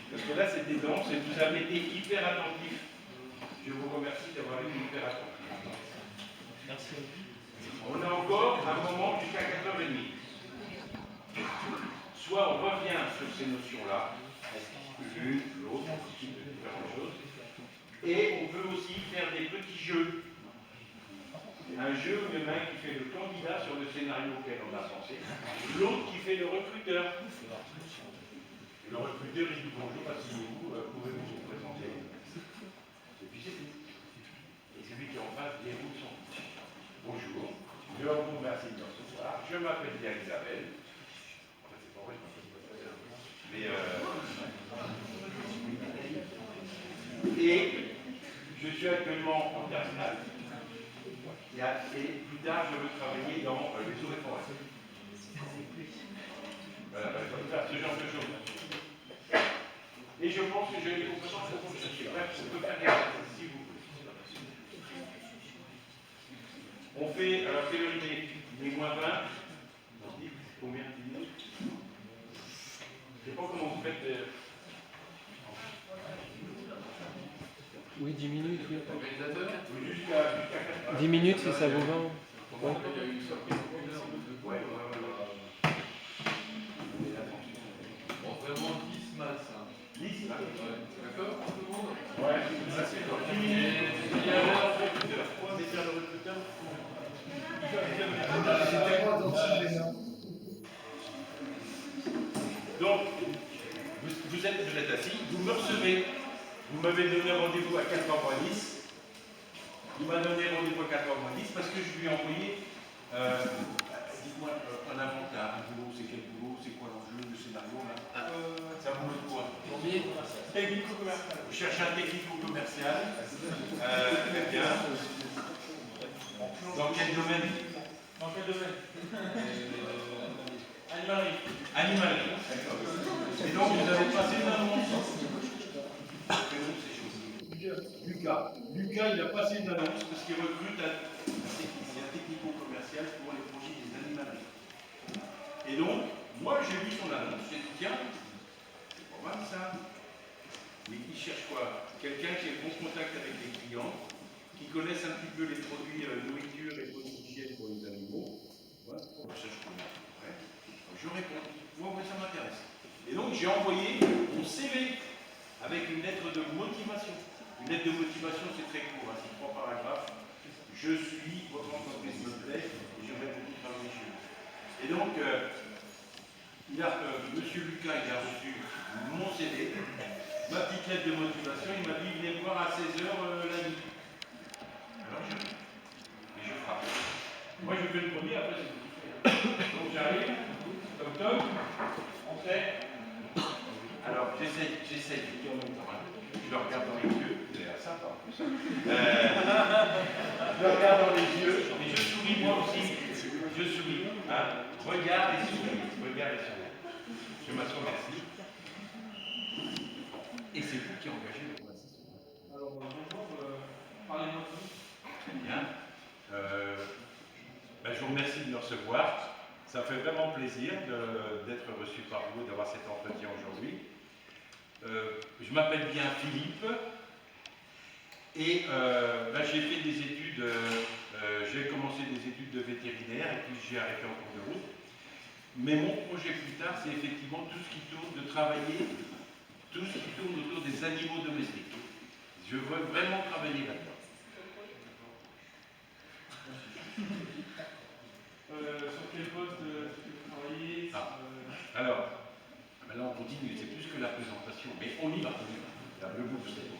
parce que là c'est des danses et vous avez été hyper attentifs. Je vous remercie d'avoir été hyper attentifs. Merci. On a encore un moment jusqu'à 4h30. Soit on revient sur ces notions-là, l'une, l'autre, différentes choses, et on peut aussi faire des petits jeux. Un jeu où il y en a un qui fait le candidat sur le scénario auquel on a pensé, l'autre qui fait le recruteur. Le recruteur, il dit bonjour, asseyez-vous, pouvez-vous vous présenter? Et puis c'est tout. Et celui qui est en face dit où sont. Bonjour, je vous remercie de ce soir. Je m'appelle bien Isabelle. En fait, c'est pas vrai, je m'appelle pas Isabelle. Mais et je suis actuellement en terminale. Et plus tard, je veux travailler dans les eaux et forêts. Voilà, je peux faire ce genre de choses. Et je pense que j'ai les compétences pour vous chercher. Bref, on peut faire des choses, si vous voulez. On fait, alors quelle heure il est moins 20. On dit combien? 10 minutes? Je ne sais pas comment vous faites. Oui, 10 minutes. Oui. Organisateur? Jusqu'à 10 minutes si ça vous va. Ouais. Ouais. Bon, vraiment 10 max. 10 là. D'accord, tout le monde? Ouais, ça c'est bon. 10 minutes. Il y a l'heure de recruteur. Quoi, déjà le recruteur? C'était moi dans ce Donc, vous êtes assis, vous me recevez. Vous m'avez donné rendez-vous à 4h10. Il m'a donné rendez-vous à 4h10 parce que je lui ai envoyé, dites-moi, un inventaire, un boulot, c'est quel boulot, c'est quoi l'enjeu, le scénario là ça vous met quoi? Technico-commercial. Vous cherchez un technico-commercial. Très bien. Dans quel domaine? Dans quel domaine? Animalerie. Animalerie, d'accord. Et donc vous avez passé une annonce. Lucas. Lucas, il a passé une annonce parce qu'il recrute un technico-commercial pour les projets des animaleries. Et donc, moi j'ai vu son annonce, j'ai dit tiens, c'est pas mal ça. Mais il cherche quoi? Quelqu'un qui ait bon contact avec les clients, qui connaisse un petit peu les produits nourriture et produits d'hygiène pour les animaux. Voilà, ça je connais. Ouais. Je réponds, moi ça m'intéresse. Et donc j'ai envoyé mon CV avec une lettre de motivation. Une lettre de motivation, c'est très court, hein, c'est 3 paragraphes. Je suis, votre entreprise me plaît, et j'aimerais beaucoup travailler chez vous. Et donc, M. Lucas, il a reçu mon CV, ma petite lettre de motivation, il m'a dit, venez me voir à 16h la nuit. Alors je vais. Et je frappe. Moi, je fais le premier, après c'est tout fait. Donc j'arrive, toc, on fait. Alors, j'essaye de dire en même temps. Je le regarde dans les yeux, vous avez l'air sympa en plus. Je le regarde dans les yeux, mais je souris moi aussi. Je souris. Hein. Regarde et souris. Regarde et souris. Je m'assois, merci. Et c'est vous qui engagez le conversation. Alors, bonjour, parlez-moi de vous. Très bien. Je vous remercie de me recevoir. Ça fait vraiment plaisir d'être reçu par vous, d'avoir cet entretien aujourd'hui. Je m'appelle bien Philippe et j'ai fait des études, j'ai commencé des études de vétérinaire et puis j'ai arrêté en cours de route. Mais mon projet plus tard, c'est effectivement tout ce qui tourne, de travailler, tout ce qui tourne autour des animaux domestiques. Je veux vraiment travailler là-dedans. Sur quel poste vous travaillez? Alors, là on continue, c'est plus que la présentation, mais on y va. Le bout, vous savez.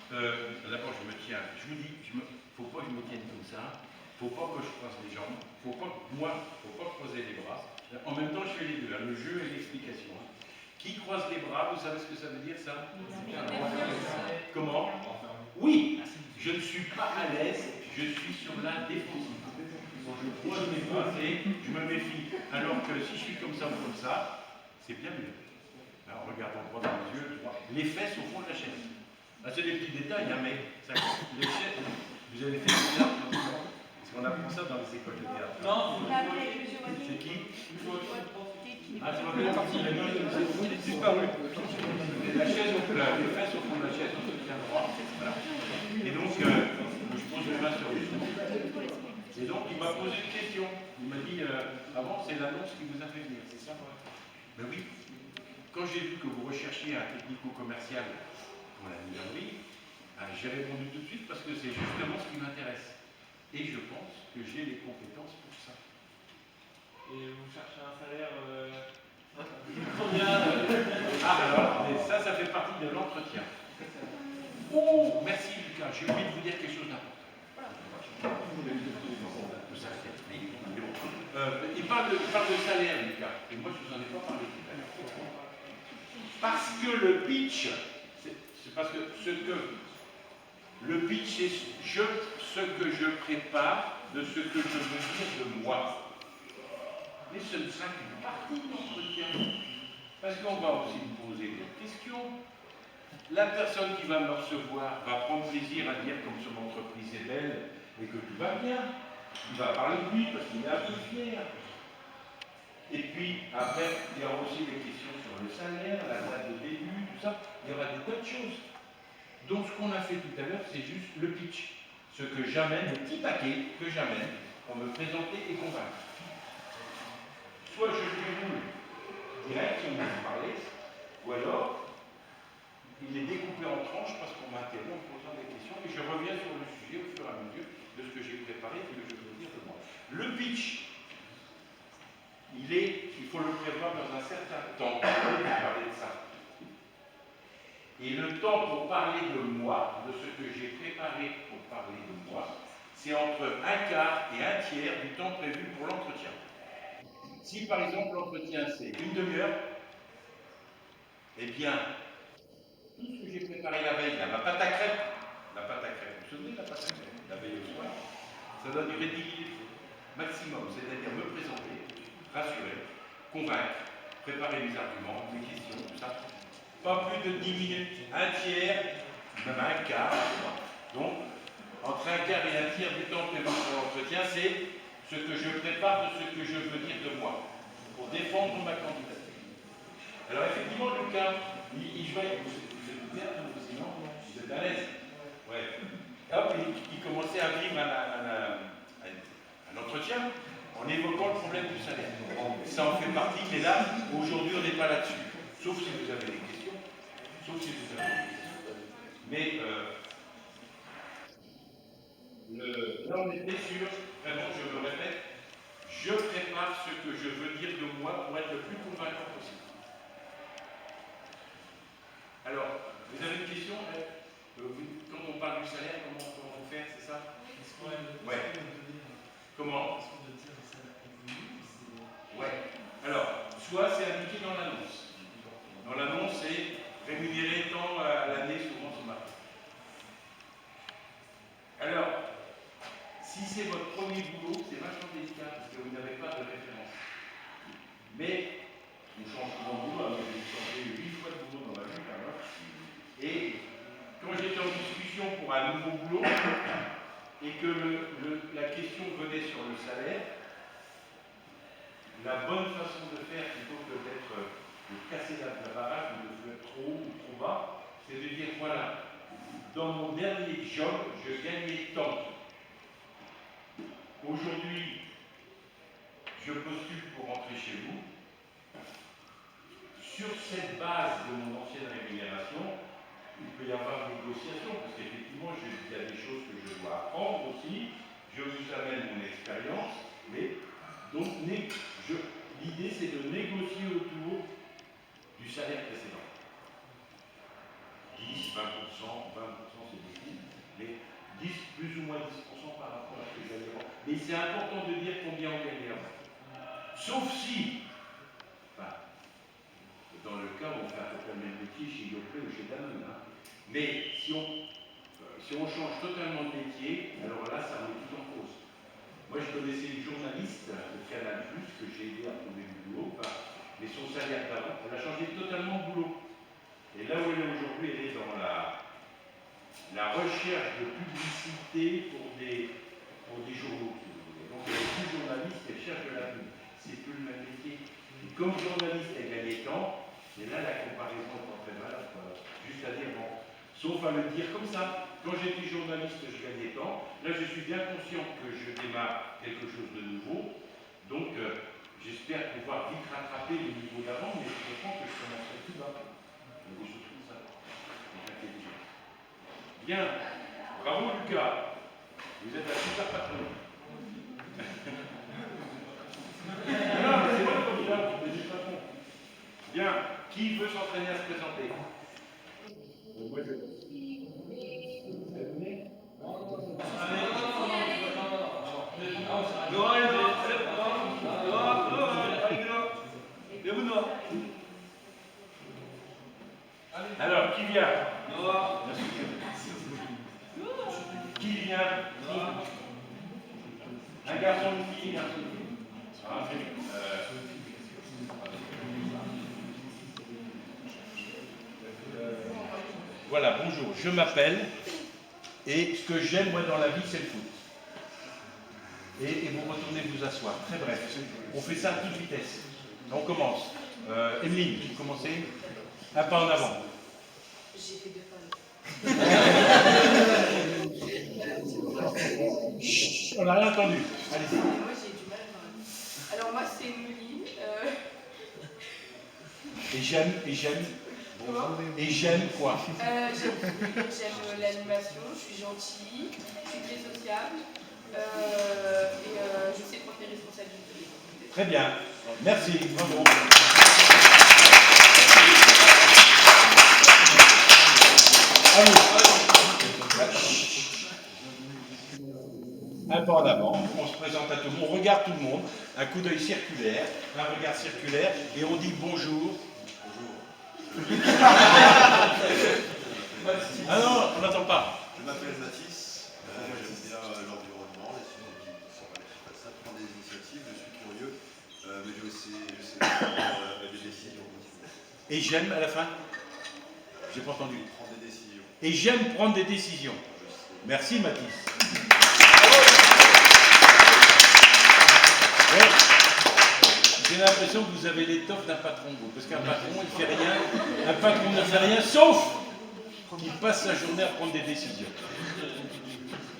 D'abord, je me tiens, je vous dis, il ne faut pas que je me tienne comme ça, il ne faut pas que je croise les jambes, il ne faut pas croiser les bras. En même temps, je fais les deux, le jeu et l'explication. Qui croise les bras, vous savez ce que ça veut dire ça? Comment? Oui, je ne suis pas à l'aise, je suis sur la défensive. Quand je croise mes bras, je me méfie. Alors que si je suis comme ça ou comme ça, c'est bien mieux. Alors, regardons droit dans les yeux, les fesses au fond de la chaise. C'est des petits détails, hein, mais ça, les chaises, vous avez fait ça parce qu'on apprend ça dans les écoles de théâtre. Non, c'est qui? Ah, c'est pas parti. Il est disparu. La chaise au plat, les fesses au fond de la chaise, on se tient droit. Voilà. Et donc, je pose mes mains sur les genoux. Et donc, il m'a posé une question. Il m'a dit, avant, c'est l'annonce qui vous a fait venir, c'est ça? Ben oui. Quand j'ai vu que vous recherchiez un technico-commercial pour la minerie, j'ai répondu tout de suite parce que c'est justement ce qui m'intéresse. Et je pense que j'ai les compétences pour ça. Et vous cherchez un salaire combien alors, ça fait partie de l'entretien. Oh, merci Lucas, j'ai oublié de vous dire quelque chose d'important. Il parle de salaire, Lucas, et moi je ne vous en ai pas parlé tout à l'heure. Parce que le pitch, c'est parce que le pitch, c'est ce que je prépare de ce que je veux dire de moi. Mais ce ne sera qu'une partie de l'entretien. Parce qu'on va aussi me poser des questions. La personne qui va me recevoir va prendre plaisir à dire comme son entreprise est belle et que tout va bien. Il va parler de lui parce qu'il est un peu fier. Et puis, après, il y aura aussi des questions sur le salaire, la date de début, tout ça. Il y aura des tas de choses. Donc, ce qu'on a fait tout à l'heure, c'est juste le pitch. Ce que j'amène, le petit paquet que j'amène pour me présenter et convaincre. Soit je le déroule direct, si on veut parler, ou alors, il est découpé en tranches parce qu'on m'interrompt en posant des questions et je reviens sur le sujet au fur et à mesure de ce que j'ai préparé et que je veux dire de moi. Le pitch, il faut le prévoir dans un certain temps. On va parler de ça. Et le temps pour parler de moi, de ce que j'ai préparé pour parler de moi, c'est entre un quart et un tiers du temps prévu pour l'entretien. Si par exemple l'entretien c'est une demi-heure, eh bien, tout ce que j'ai préparé la veille, là, ma pâte à crêpes, vous vous souvenez de la pâte à crêpes, la veille au soir, ça doit durer 10 minutes maximum, c'est-à-dire me présenter, rassurer, convaincre, préparer mes arguments, mes questions, tout ça. Pas plus de 10 minutes, un tiers, même un quart. Donc, entre un quart et un tiers du temps prévu pour l'entretien, c'est ce que je prépare de ce que je veux dire de moi, pour défendre ma candidature. Alors effectivement, Lucas, il jouait, vous êtes bien, sinon, vous êtes à l'aise. Ouais. Hop, il commençait à vivre un entretien en évoquant le problème du salaire. Ça en fait partie, mais là, aujourd'hui, on n'est pas là-dessus. Sauf si vous avez des questions. Mais là, on était sur, vraiment, je me répète, je prépare ce que je veux dire de moi pour être le plus convaincant possible. Alors, vous avez une question? Quand on parle du salaire, comment vous faire, c'est ça? Ouais. Comment? Ouais. Alors, soit c'est indiqué dans l'annonce. Dans l'annonce, c'est rémunéré tant à l'année, souvent c'est marqué. Alors, si c'est votre premier boulot, c'est vachement délicat parce que vous n'avez pas de référence. Mais, on change souvent de boulot, j'ai changé 8 fois de boulot dans ma vie, quand même. Et quand j'étais en discussion pour un nouveau boulot, et que la question venait sur le salaire, la bonne façon de faire, plutôt que de casser la barrage ou de faire trop haut ou trop bas, c'est de dire voilà, dans mon dernier job, je gagnais tant. Aujourd'hui, je postule pour rentrer chez vous. Sur cette base de mon ancienne rémunération, il peut y avoir négociation, parce qu'effectivement, il y a des choses que je dois apprendre aussi. Je vous amène mon expérience, mais donc l'idée c'est de négocier autour du salaire précédent. 10, 20%, 20% c'est beaucoup, mais 10, plus ou moins 10% par rapport à ce que j'avais avant. Mais c'est important de dire combien on gagne avant. Sauf si, dans le cas où on fait à peu près le même métier chez Yoplait ou chez Danone, mais si on change totalement de métier, alors là, ça met tout en cause. Moi, je connaissais une journaliste de Canal+, que j'ai aidé à trouver du boulot, mais son salaire d'avant, elle a changé totalement de boulot. Et là où elle est aujourd'hui, elle est dans la recherche de publicité pour des journaux, si vous voulez. Donc, elle est plus journaliste, elle cherche de la pub. C'est plus le même métier. Et comme journaliste, elle gagne tant, et là, la comparaison est pas très valable. Juste à dire, bon, sauf à le dire comme ça. Quand j'étais journaliste, je gagnais tant. Là, je suis bien conscient que je démarre quelque chose de nouveau. Donc, j'espère pouvoir vite rattraper le niveau d'avant, mais je comprends que je commencerai plus bas. Des choses comme ça. Bien. Bravo, Lucas. Vous êtes un super patron. Non, mais c'est moi le candidat, je suis patron. Bien. Qui veut s'entraîner à se présenter? Moi, je... Alors, qui vient? Qui vient? Un garçon, une fille, un garçon. Voilà, bonjour, je m'appelle, et ce que j'aime moi dans la vie, c'est le foot. Et vous retournez vous asseoir, très bref. On fait ça à toute vitesse. On commence. Emeline, vous commencez. Un pas en avant. J'ai fait 2 fois. Chut, on n'a rien entendu. Allez-y. Moi j'ai du mal quand même. Alors moi c'est Emeline. Et j'aime. Et j'aime quoi? J'aime l'animation, je suis gentille, je suis très sociable et je sais prendre mes responsabilités. Très bien. Merci, bravo. Un pas en avant, on se présente à tout le monde, on regarde tout le monde, un coup d'œil circulaire, un regard circulaire, et on dit bonjour. Ah non, on n'entend pas. Je m'appelle Mathis, j'aime bien l'environnement, les sujets qui sont relatifs à ça, prendre des initiatives, je suis curieux, mais je sais prendre des décisions. Et j'aime à la fin. J'ai pas entendu. Prendre des décisions. Et j'aime prendre des décisions. Merci Mathis. Ouais. J'ai l'impression que vous avez l'étoffe d'un patron, vous, parce qu'un patron, il fait rien. Un patron ne fait rien, sauf qu'il passe sa journée à prendre des décisions.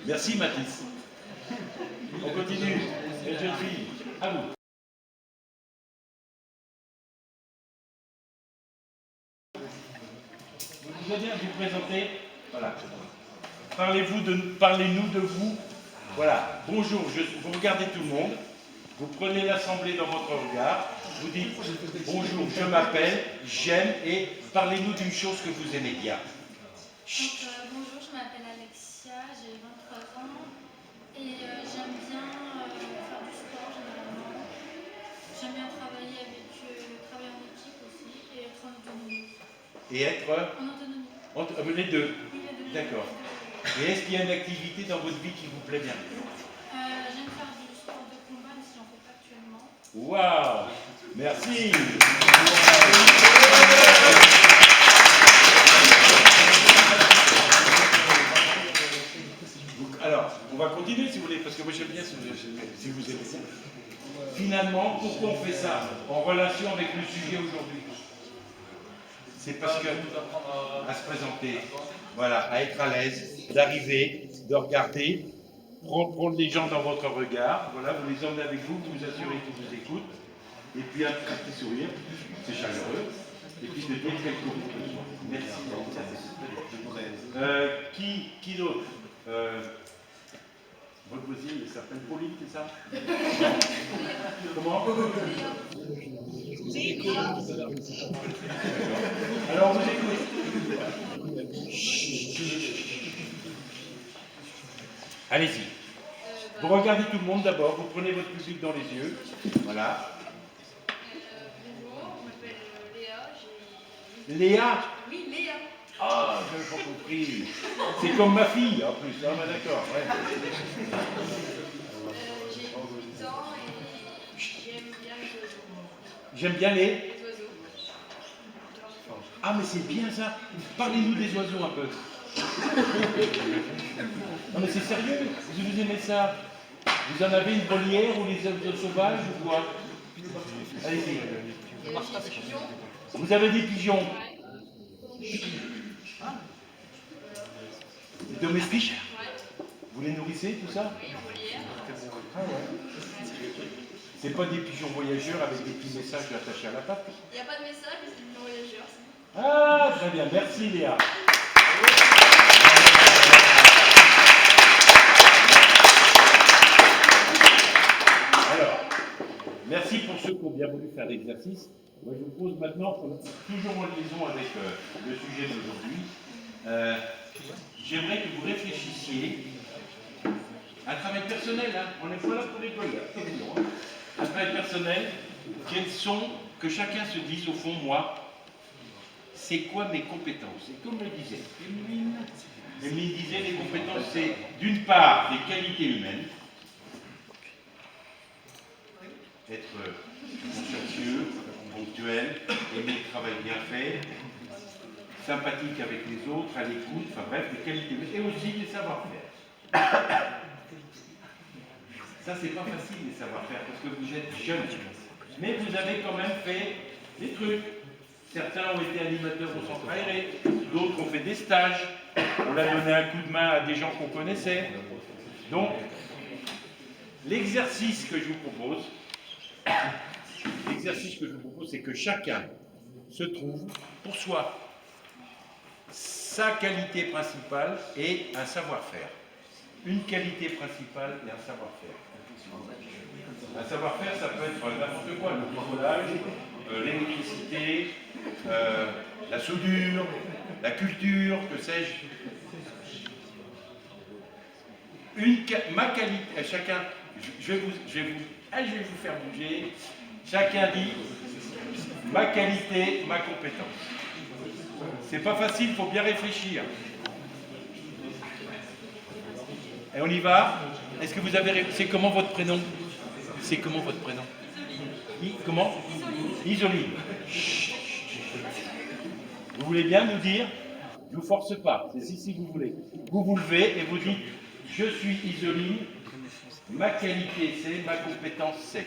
Merci Mathis. On continue. Les jeunes filles, à vous. Vous allez bien vous présenter. Voilà. Parlez-nous de vous. Voilà. Bonjour, vous regardez tout le monde. Vous prenez l'assemblée dans votre regard. Vous dites bonjour, je m'appelle, j'aime et parlez-nous d'une chose que vous aimez bien. Bonjour, je m'appelle Alexia, j'ai 23 ans et j'aime bien faire du sport généralement. J'aime bien travailler en équipe aussi et être en autonomie. Et être En autonomie. les deux. Oui, les deux. D'accord. Et est-ce qu'il y a une activité dans votre vie qui vous plaît bien? J'aime faire du sport de combat, mais si j'en fais pas actuellement. Waouh! Merci! Alors, on va continuer si vous voulez, parce que moi j'aime bien si vous aimez ça. Finalement, pourquoi on fait ça en relation avec le sujet aujourd'hui? C'est parce que à se présenter, voilà, à être à l'aise, d'arriver, de regarder, prendre les gens dans votre regard, voilà, vous les emmenez avec vous, vous vous assurez qu'ils vous écoutent, et puis un petit sourire, c'est chaleureux, et puis de dire quelques mots de soi. Merci. Qui d'autre? Votre voisine, elle s'appelle Pauline, c'est ça? Comment? Alors, on vous écoute. Allez-y. Vous regardez tout le monde d'abord, vous prenez votre public dans les yeux. Voilà. Bonjour, je m'appelle Léa. Léa? Oui, Léa. Ah, je n'avais pas compris. C'est comme ma fille, en plus. Ah, bah, d'accord. Ouais. J'ai 8 ans et j'aime bien les oiseaux. J'aime bien les... Les oiseaux. Ah, mais c'est bien ça. Parlez-nous des oiseaux un peu. Non, mais c'est sérieux. Vous aimez ça? Vous en avez une volière ou les oiseaux sauvages ou quoi? Allez-y. J'ai des pigeons. Vous avez des pigeons? Des domestiques? Ouais. Vous les nourrissez, tout ça? Oui, en volière. Ah ouais. C'est pas des pigeons voyageurs avec des petits messages attachés à la patte? Il n'y a pas de message, mais c'est une voyageur. Ah, très bien. Merci Léa. Alors, merci pour ceux qui ont bien voulu faire l'exercice. Moi, je vous pose maintenant, toujours en liaison avec le sujet d'aujourd'hui, j'aimerais que vous réfléchissiez à un travail personnel. Hein. On n'est pas là pour rigoler. Hein. Un travail personnel, quels sont, que chacun se dise au fond, moi, c'est quoi mes compétences? Et comme le disait Emeline disait, les compétences, c'est d'une part des qualités humaines, être consciencieux, ponctuel, aimer le travail bien fait, sympathique avec les autres, à l'écoute, enfin bref, des qualités humaines, et aussi des savoir-faire. Ça, c'est pas facile, les savoir-faire, parce que vous êtes jeune, mais vous avez quand même fait des trucs. Certains ont été animateurs au centre aéré, d'autres ont fait des stages, on a donné un coup de main à des gens qu'on connaissait. Donc, l'exercice que je vous propose, c'est que chacun se trouve pour soi sa qualité principale et un savoir-faire. Une qualité principale et un savoir-faire. Un savoir-faire, ça peut être n'importe quoi, le bricolage, l'électricité, la soudure, la culture, que sais-je. Ma qualité, chacun, je vais vous faire bouger. Chacun dit ma qualité, ma compétence. C'est pas facile, il faut bien réfléchir. Et on y va. Est-ce que vous avez... C'est comment votre prénom? C'est comment votre prénom? Comment? Isoline. Vous voulez bien nous dire? Je ne vous force pas, c'est si vous voulez. Vous vous levez et vous dites je suis Isoline, ma qualité c'est, ma compétence c'est.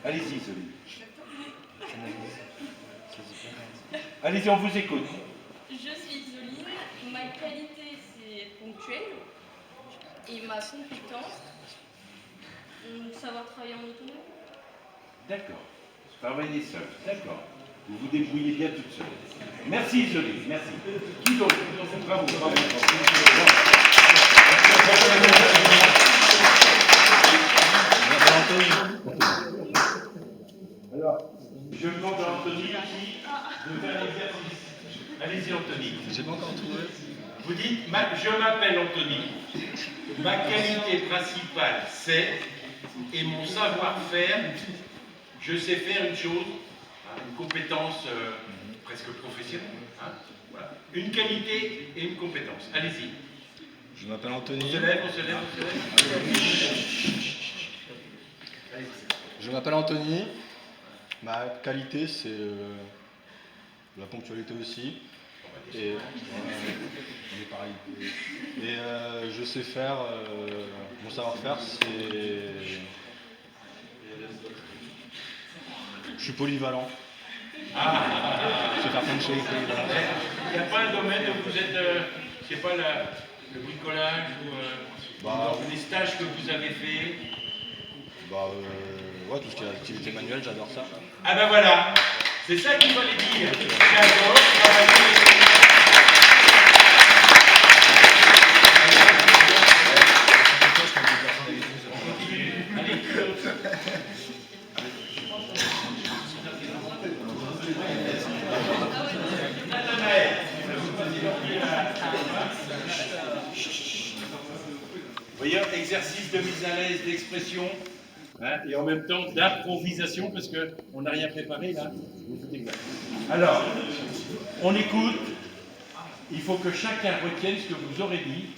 Allez-y Isoline. Allez-y, on vous écoute. Je suis Isoline, ma qualité c'est ponctuel et ma compétence, savoir travailler en autonomie. D'accord. Travaillez seul. D'accord. Vous vous débrouillez bien toute seule. Merci Isoline, merci. Qui d'autre? Bravo, bravo, Alors, je demande à Anthony de faire l'exercice. Allez-y Anthony. J'ai pas encore trouvé. Vous dites, je m'appelle Anthony, ma qualité principale c'est, et mon savoir-faire, je sais faire une chose, une compétence presque professionnelle. Hein, voilà. Une qualité et une compétence. Allez-y. Je m'appelle Anthony. On se lève, on se lève, on se lève. Je m'appelle Anthony. Ma qualité, c'est la ponctualité aussi. Et, pareil. Et je sais faire, mon savoir-faire, c'est... Je suis polyvalent. Je sais faire plein de choses. Il n'y a pas un domaine où vous êtes, je sais pas, le bricolage ou les stages que vous avez faits? Ouais, tout ce qui est activité manuelle, j'adore ça. Ah ben voilà, c'est ça qu'il fallait dire. J'adore travailler. Vous voyez, exercice de mise à l'aise, d'expression, hein, et en même temps d'improvisation, parce qu'on n'a rien préparé là. Alors, on écoute. Il faut que chacun retienne ce que vous aurez dit.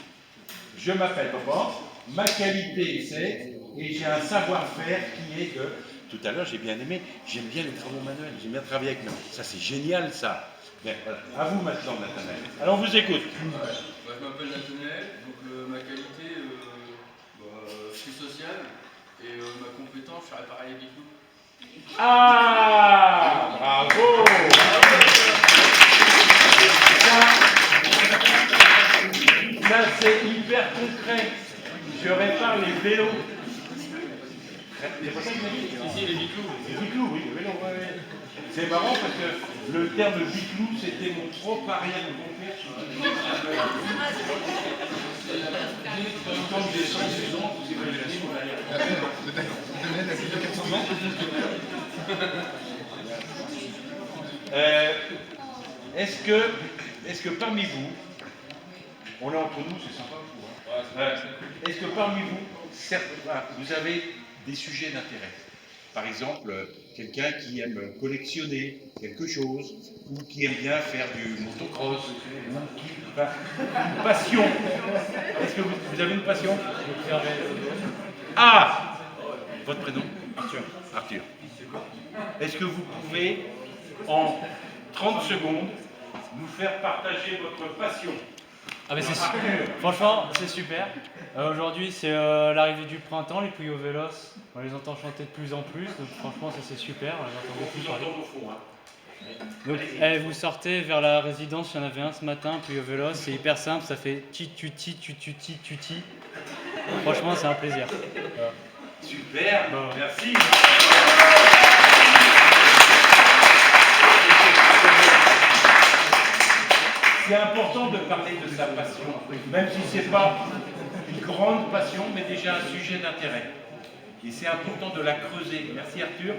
Je m'appelle Boban, ma qualité c'est, et j'ai un savoir-faire qui est de... Tout à l'heure, j'ai bien aimé, j'aime bien les travaux manuels, j'aime bien travailler avec nous. Ça, c'est génial, ça. Mais voilà, à vous maintenant, Nathanaël. Alors, on vous écoute. Je m'appelle Nathanaël, donc ma qualité, je suis social, et ma compétence, je suis appareil Biclou. Ah, bravo. Ça c'est hyper concret. Je répare les vélos. C'est pas ça que tu m'as dit? Si, les Biclous. Les Biclous, oui, les vélos, ouais. C'est marrant parce que le terme Biclou, c'était mon propre arrière-grand-père. Quand j'ai 100 ans, vous imaginez mon arrière-grand-père. Est-ce que parmi vous, on est entre nous, c'est sympa, est-ce que parmi vous, vous avez des sujets d'intérêt? Par exemple, quelqu'un qui aime collectionner quelque chose, ou qui aime bien faire du motocross, ou qui, une passion. Est-ce que vous avez une passion? Ah! Votre prénom? Arthur. Arthur. Est-ce que vous pouvez, en 30 secondes, nous faire partager votre passion? Ah mais franchement, c'est super. Aujourd'hui, c'est l'arrivée du printemps, les Puyo Vélos. On les entend chanter de plus en plus, donc franchement, ça c'est super. On les entend beaucoup parler. Au fond, hein. Donc, vous sortez vers la résidence, il y en avait un ce matin, Puyo Vélos. C'est hyper simple, ça fait ti-tu-ti, tu-tu-ti, tu-ti. Franchement, c'est un plaisir. Voilà. Super, merci. C'est important de parler de sa passion, même si ce n'est pas une grande passion, mais déjà un sujet d'intérêt. Et c'est important de la creuser. Merci Arthur.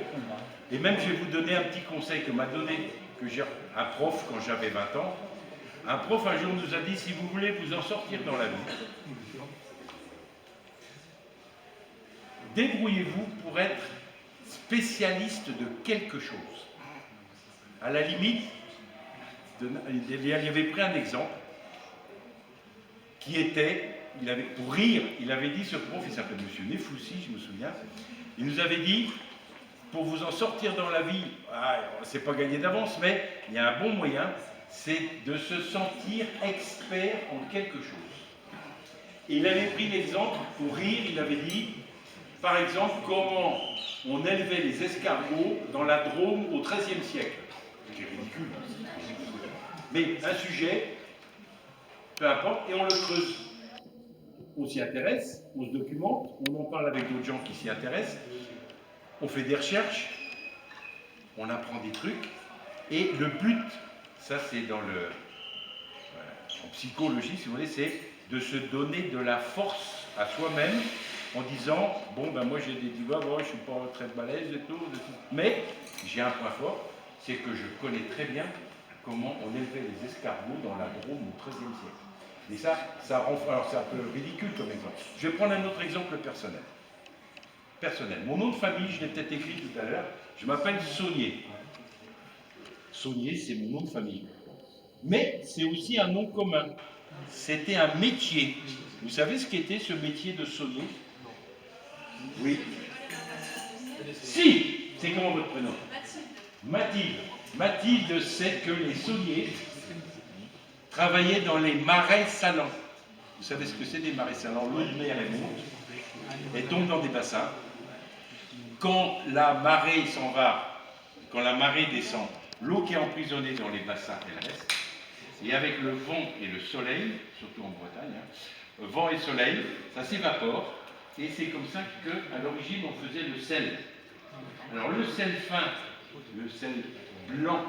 Et même, je vais vous donner un petit conseil que m'a donné un prof quand j'avais 20 ans. Un prof un jour nous a dit, si vous voulez vous en sortir dans la vie, débrouillez-vous pour être spécialiste de quelque chose. À la limite, il avait pris un exemple qui était, pour rire, il avait dit, ce prof, il s'appelle M. Nefoussi, je me souviens, il nous avait dit, pour vous en sortir dans la vie, c'est pas gagné d'avance, mais il y a un bon moyen, c'est de se sentir expert en quelque chose. Et il avait pris l'exemple, pour rire, il avait dit, par exemple, comment on élevait les escargots dans la Drôme au XIIIe siècle. C'est ridicule. Mais un sujet, peu importe, et on le creuse. On s'y intéresse, on se documente, on en parle avec d'autres gens qui s'y intéressent, on fait des recherches, on apprend des trucs, et le but, ça c'est en psychologie, si vous voulez, c'est de se donner de la force à soi-même en disant, bon ben moi j'ai des divas, bon, je ne suis pas très balèze et tout, mais j'ai un point fort, c'est que je connais très bien comment on élevait les escargots dans la Drôme au XIIIe siècle. Et ça rend, alors c'est un peu ridicule comme exemple. Je vais prendre un autre exemple personnel. Mon nom de famille, je l'ai peut-être écrit tout à l'heure, je m'appelle Saunier. Saunier, c'est mon nom de famille. Mais c'est aussi un nom commun. C'était un métier. Vous savez ce qu'était ce métier de saunier? Oui. Si! C'est comment votre prénom? Mathilde. Mathilde sait que les sauniers travaillaient dans les marais salants. Vous savez ce que c'est des marais salants? L'eau de mer, elle monte, elle tombe dans des bassins. Quand la marée s'en va, quand la marée descend, l'eau qui est emprisonnée dans les bassins, elle reste. Et avec le vent et le soleil, surtout en Bretagne, vent et soleil, ça s'évapore. Et c'est comme ça qu'à l'origine, on faisait le sel. Alors le sel fin, le sel blanc,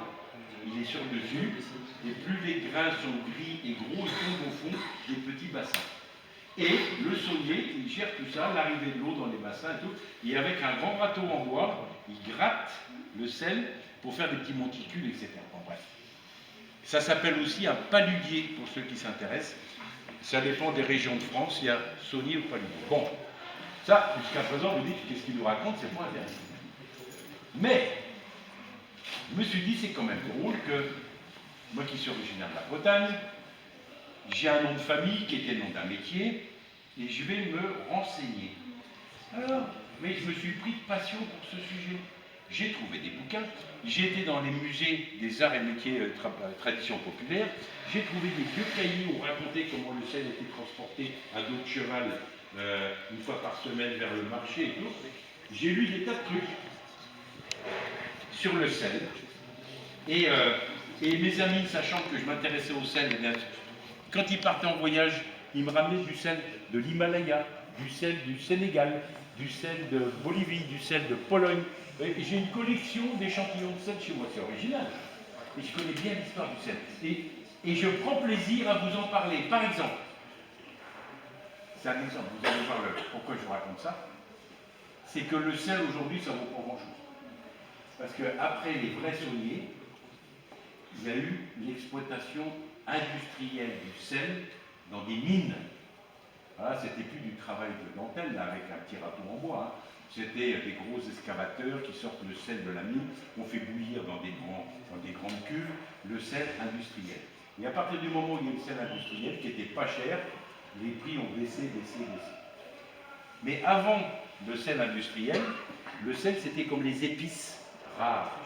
il est sur le dessus. Et plus les grains sont gris et gros, ils tombent au fond des petits bassins. Et le saunier, il gère tout ça, l'arrivée de l'eau dans les bassins et tout. Et avec un grand râteau en bois, il gratte le sel pour faire des petits monticules, etc. Bon, bref. Ça s'appelle aussi un paludier, pour ceux qui s'intéressent. Ça dépend des régions de France, il y a saunier ou paludier. Bon, ça, jusqu'à présent, vous dites, qu'est-ce qu'il nous raconte, c'est pas intéressant. Mais, je me suis dit, c'est quand même drôle que, moi qui suis originaire de la Bretagne, j'ai un nom de famille qui était le nom d'un métier, et je vais me renseigner. Alors, mais je me suis pris de passion pour ce sujet. J'ai trouvé des bouquins, j'ai été dans les musées des arts et métiers traditions populaires, j'ai trouvé des vieux cahiers où on racontait comment le sel était transporté à dos de cheval une fois par semaine vers le marché et tout. J'ai lu des tas de trucs sur le sel. Et mes amis, sachant que je m'intéressais au sel, quand ils partaient en voyage, ils me ramenaient du sel de l'Himalaya, du sel du Sénégal, du sel de Bolivie, du sel de Pologne. J'ai une collection d'échantillons de sel chez moi, c'est original. Et je connais bien l'histoire du sel. Et je prends plaisir à vous en parler. Par exemple, c'est un exemple, vous allez voir pourquoi je vous raconte ça. C'est que le sel aujourd'hui, ça ne vaut pas grand-chose. Parce qu'après les vrais sauniers, il y a eu l'exploitation industrielle du sel dans des mines. Voilà, c'était plus du travail de dentelle, là, avec un petit râteau en bois. Hein. C'était des gros excavateurs qui sortent le sel de la mine, on fait bouillir dans des grandes cuves le sel industriel. Et à partir du moment où il y a eu le sel industriel, qui n'était pas cher, les prix ont baissé. Mais avant le sel industriel, le sel c'était comme les épices rares.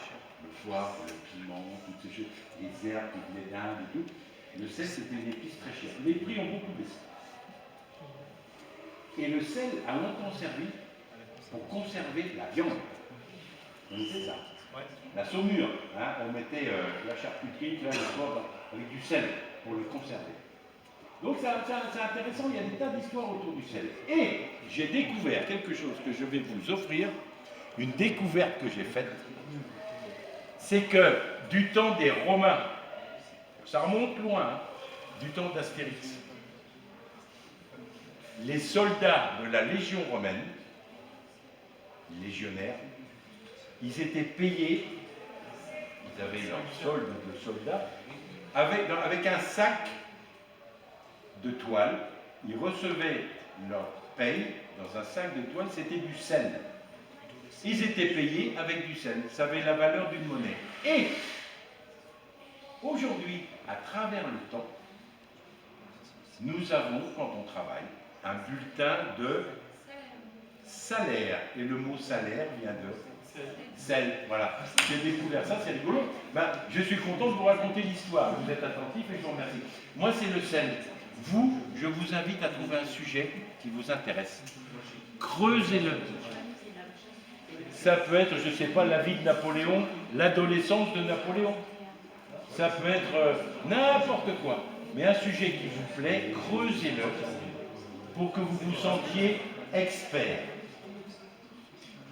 Le poivre, le piment, toutes ces choses, les herbes qui venaient d'Inde et tout. Le sel c'était une épice très chère. Les prix ont beaucoup baissé. Et le sel a longtemps servi pour conserver la viande. Vous connaissez ça? La saumure, hein, on mettait la charcuterie, là, le soir, avec du sel pour le conserver. Donc c'est intéressant, il y a des tas d'histoires autour du sel. Et j'ai découvert quelque chose que je vais vous offrir, une découverte que j'ai faite, c'est que du temps des Romains, ça remonte loin, hein, du temps d'Astérix, les soldats de la Légion romaine légionnaires. Ils étaient payés, ils avaient leur solde de soldats, avec un sac de toile. Ils recevaient leur paye dans un sac de toile, c'était du sel. Ils étaient payés avec du sel, ça avait la valeur d'une monnaie. Et aujourd'hui, à travers le temps, nous avons, quand on travaille, un bulletin de salaire. Et le mot salaire vient de sel. Voilà. J'ai découvert ça, c'est rigolo. Ben, je suis content de vous raconter l'histoire. Vous êtes attentifs et je vous remercie. Moi, c'est le sel. Vous, je vous invite à trouver un sujet qui vous intéresse. Creusez-le. Ça peut être, je ne sais pas, la vie de Napoléon, l'adolescence de Napoléon. Ça peut être n'importe quoi. Mais un sujet qui vous plaît, creusez-le pour que vous vous sentiez expert.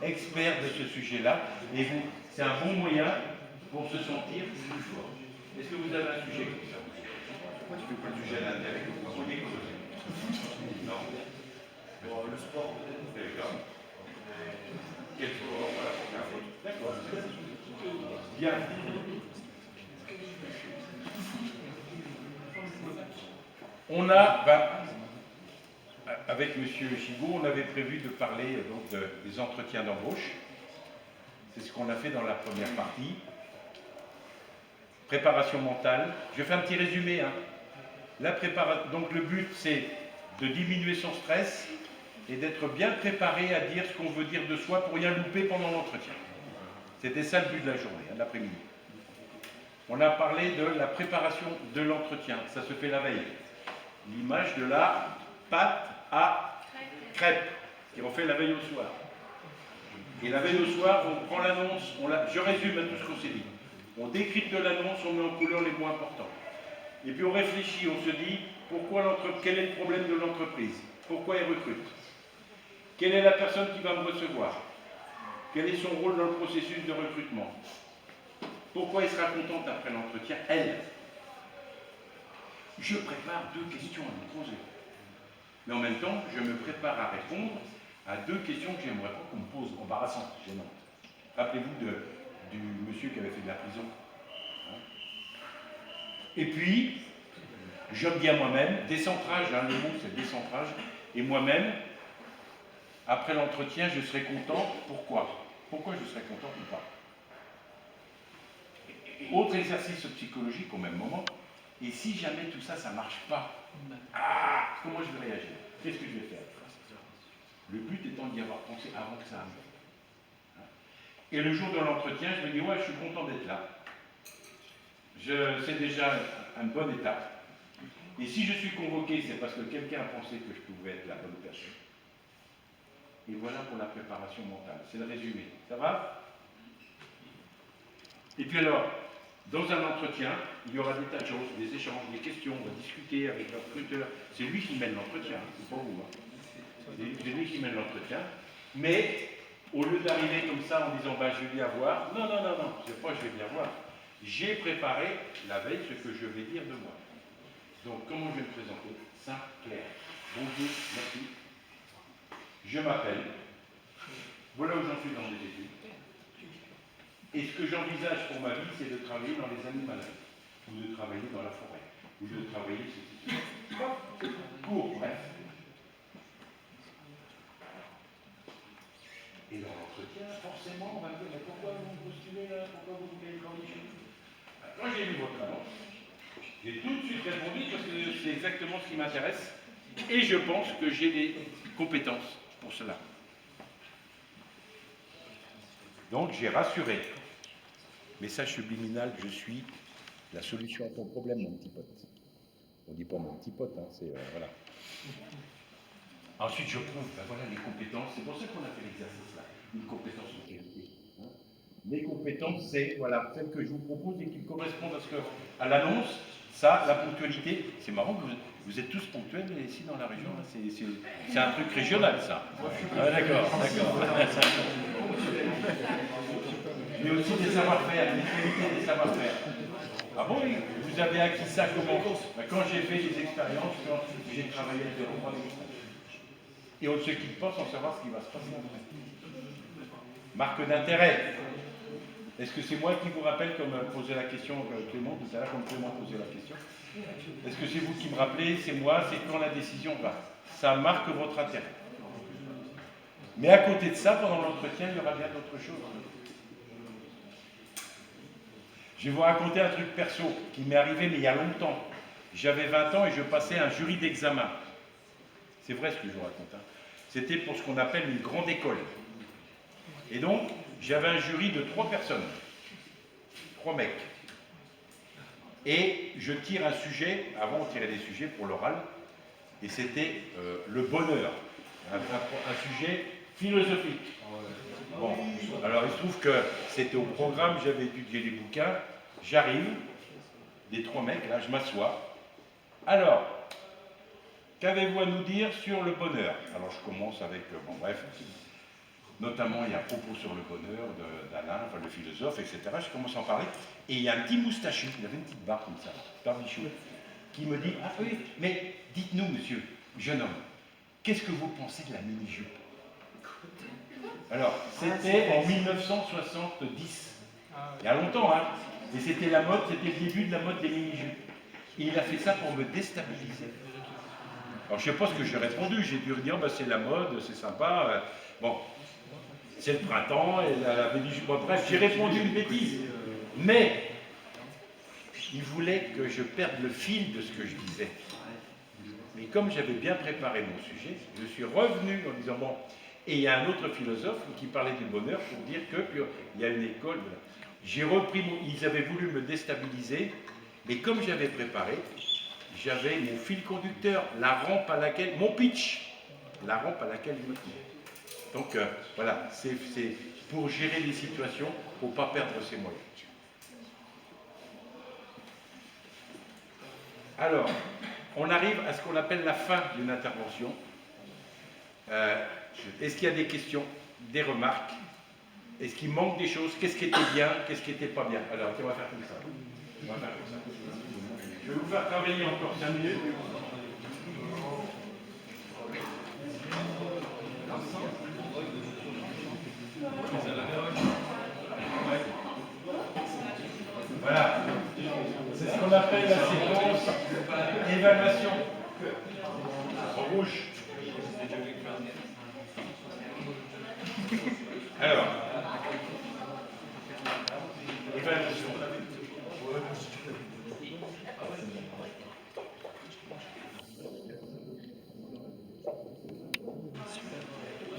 Expert de ce sujet-là. Et vous, c'est un bon moyen pour se sentir plus fort. Est-ce que vous avez un sujet comme ça? Pourquoi tu ne fais pas le sujet à l'intérieur? Vous pourriez creuser. Non. Bon, le sport. D'accord. Quel sport? Voilà. D'accord. Bien. On a, avec M. Gibault, on avait prévu de parler donc, des entretiens d'embauche. C'est ce qu'on a fait dans la première partie. Préparation mentale. Je fais un petit résumé. Hein. Donc le but, c'est de diminuer son stress et d'être bien préparé à dire ce qu'on veut dire de soi pour rien louper pendant l'entretien. C'était ça le but de la journée, hein, de l'après-midi. On a parlé de la préparation de l'entretien. Ça se fait la veille. L'image de la pâte à crêpes, et on fait la veille au soir. Et la veille au soir, on prend l'annonce, je résume tout ce qu'on s'est dit. On décrypte l'annonce, on met en couleur les mots importants. Et puis on réfléchit, on se dit, quel est le problème de l'entreprise? Pourquoi elle recrute? Quelle est la personne qui va me recevoir? Quel est son rôle dans le processus de recrutement? Pourquoi elle sera contente après l'entretien? Elle. Je prépare 2 questions à lui poser. Mais en même temps, je me prépare à répondre à 2 questions que j'aimerais pas qu'on me pose, embarrassantes, gênantes. Rappelez-vous du monsieur qui avait fait de la prison. Hein? Et puis, je me dis à moi-même, décentrage, hein, le mot c'est décentrage, et moi-même, après l'entretien, je serai content. Pourquoi? Pourquoi je serai content ou pas? Autre exercice psychologique au même moment. Et si jamais tout ça, ça ne marche pas, comment je vais réagir? Qu'est-ce que je vais faire? Le but étant d'y avoir pensé avant que ça arrive. Et le jour de l'entretien, je me dis, ouais, je suis content d'être là. C'est déjà une bonne étape. Et si je suis convoqué, c'est parce que quelqu'un a pensé que je pouvais être la bonne personne. Et voilà pour la préparation mentale. C'est le résumé. Ça va? Et puis alors, dans un entretien, il y aura des tas de choses, des échanges, des questions, on va discuter avec le recruteur. C'est lui qui mène l'entretien, c'est pas vous. Hein. C'est lui qui mène l'entretien. Mais, au lieu d'arriver comme ça en disant, je vais bien voir, non, c'est pas je vais bien voir. J'ai préparé la veille ce que je vais dire de moi. Donc, comment je vais me présenter? Simple, clair. Bonjour, merci. Je m'appelle. Voilà où j'en suis dans mes études. Et ce que j'envisage pour ma vie, c'est de travailler dans les animaleries, ou de travailler dans la forêt, ou de travailler ceci. Court, bref. Et dans l'entretien, forcément, on va me dire, mais pourquoi vous postulez là? Pourquoi vous voulez travailler chez nous? Quand j'ai lu votre annonce, j'ai tout de suite répondu parce que c'est exactement ce qui m'intéresse. Et je pense que j'ai des compétences pour cela. Donc j'ai rassuré. Message subliminal, je suis la solution à ton problème, mon petit pote. On ne dit pas mon petit pote, hein, c'est voilà. Ensuite, je prouve, voilà les compétences. C'est pour ça qu'on a fait l'exercice là. Une compétence en qualité. Hein. Les compétences, c'est voilà, celles que je vous propose et qui correspondent à l'annonce. Ça, la ponctualité, c'est marrant que vous êtes tous ponctuels ici dans la région. C'est un truc régional, ça. Ah, d'accord. Mais aussi des savoir-faire, des qualités des savoir-faire. Ah bon, oui, vous avez acquis ça comment? Quand j'ai fait des expériences, quand j'ai travaillé avec des robots. Et on ne se quitte pas sans savoir ce qui va se passer après. Marque d'intérêt. Est-ce que c'est moi qui vous rappelle, comme posait la question Clément, tout à l'heure, comme Clément posait la question? Est-ce que c'est vous qui me rappelez? C'est moi, c'est quand la décision va. Ça marque votre intérêt. Mais à côté de ça, pendant l'entretien, il y aura bien d'autres choses. Je vais vous raconter un truc perso qui m'est arrivé, mais il y a longtemps. J'avais 20 ans et je passais un jury d'examen. C'est vrai ce que je vous raconte. Hein. C'était pour ce qu'on appelle une grande école. Et donc, j'avais un jury de 3 personnes. 3 mecs. Et je tire un sujet, avant on tirait des sujets pour l'oral, et c'était le bonheur. Un sujet philosophique. Bon, alors il se trouve que c'était au programme, j'avais étudié les bouquins, j'arrive, les 3 mecs, là je m'assois. Alors, qu'avez-vous à nous dire sur le bonheur? Alors je commence avec, bon bref, notamment il y a un propos sur le bonheur d'Alain, enfin, le philosophe, etc. Je commence à en parler, et il y a un petit moustachu, il avait une petite barbe comme ça, barbichou, qui me dit, ah oui, mais dites-nous monsieur, jeune homme, qu'est-ce que vous pensez de la mini-jupe? Alors, c'était en 1970, il y a longtemps, hein, et c'était la mode, c'était le début de la mode des mini-jupes. Et il a fait ça pour me déstabiliser. Alors, je ne sais pas ce que j'ai répondu, j'ai dû dire, bah, c'est la mode, c'est sympa, bon, c'est le printemps, et la mini-jupe, bon, bref, j'ai répondu une bêtise, mais il voulait que je perde le fil de ce que je disais. Mais comme j'avais bien préparé mon sujet, je suis revenu en disant, bon, et il y a un autre philosophe qui parlait du bonheur pour dire qu'il y a une école. J'ai repris, ils avaient voulu me déstabiliser, mais comme j'avais préparé, j'avais mon fil conducteur, la rampe à laquelle, mon pitch, la rampe à laquelle il me tenait. Donc voilà, c'est pour gérer les situations, il ne faut pas perdre ses moyens. Alors, on arrive à ce qu'on appelle la fin d'une intervention. Est-ce qu'il y a des questions, des remarques? Est-ce qu'il manque des choses? Qu'est-ce qui était bien? Qu'est-ce qui n'était pas bien? Alors, on va faire comme ça. On va faire comme ça. Je vais vous faire travailler encore 5 minutes. Voilà. C'est ce qu'on appelle la séquence évaluation. En rouge. Alors, évaluation.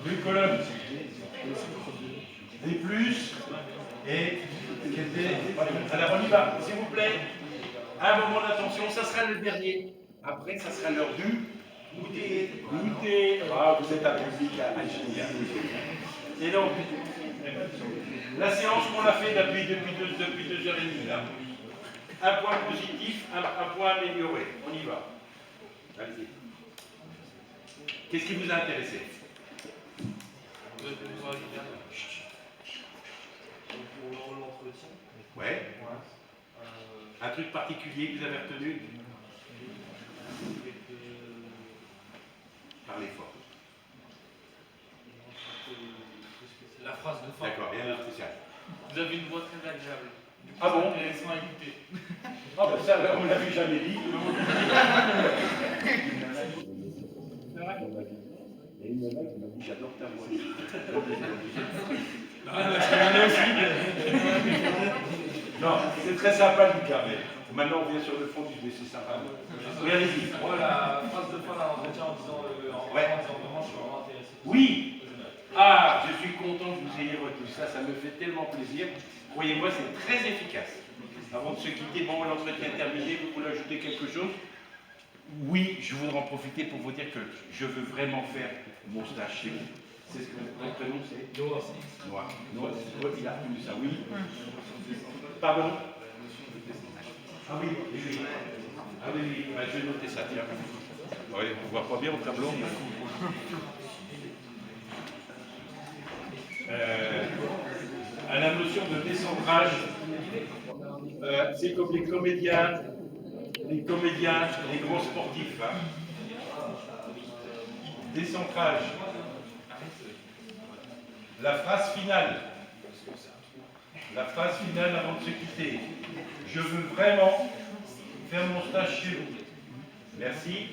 Deux colonnes. Des plus et qui étaient. Alors on y va, s'il vous plaît. Un moment d'attention, ça sera le dernier. Après, ça sera l'heure du goûter. Goûter. Ah, vous êtes un public génial. Et donc, la séance qu'on a fait depuis 2h30 là. Un point positif, un point amélioré. On y va. Allez-y. Qu'est-ce qui vous a intéressé? Pour l'entretien. Ouais. Un truc particulier que vous avez retenu? Parlez fort. La phrase de fin. D'accord, rien de spécial. Vous avez une voix très agréable. Ah bon? Intéressant à écouter. Ah ben ça, on ne l'avait jamais dit. C'est vrai? Il y a une nana qui m'a dit j'adore ta voix. Non, c'est très sympa Lucas, mais maintenant on vient sur le fond du sujet, c'est sympa. Oui, allez-y. Moi, la phrase de fin d'un entretien en disant vraiment, je suis vraiment intéressé. Oui. Ah, je suis content que vous ayez retenu ça, ça me fait tellement plaisir. Croyez-moi, c'est très efficace. Avant de se quitter, bon, l'entretien est terminé, vous voulez ajouter quelque chose? Oui, je voudrais en profiter pour vous dire que je veux vraiment faire mon stage chez vous. C'est ce que votre prénom c'est? Noah. Noah. Noah, il a retenu ça, oui. Pardon? Ah oui, oui. Ah oui, oui. Ben, je vais noter ça, tiens. Oui, on ne voit pas bien au tableau. À la notion de décentrage, c'est comme les comédiens, les grands sportifs. Hein. Décentrage. La phrase finale. La phrase finale avant de se quitter. Je veux vraiment faire mon stage chez vous. Merci.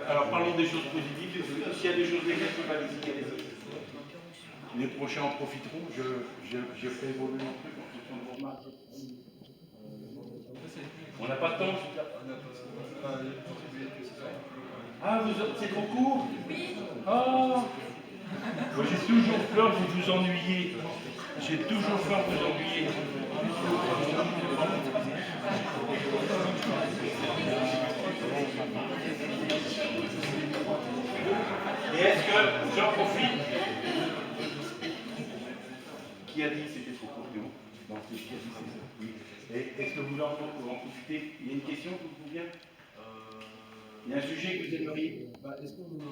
Alors parlons des choses positives. S'il y a des choses négatives, allez-y. Les prochains en profiteront. Je fais évoluer mon truc en fonction de vos remarques. On n'a pas de temps. Ah, c'est trop court? Oui. Oh. Moi, j'ai toujours peur que vous vous ennuyiez. J'ai toujours peur que vous vous ennuyiez. Et est-ce que j'en profite? Qui a dit que c'était trop court? Non, c'est qui a dit c'est ça. Oui. Et est-ce que vous en profitez? Il y a une question qui vous convient? Il y a un sujet que vous aimeriez? Est-ce qu'on tout ce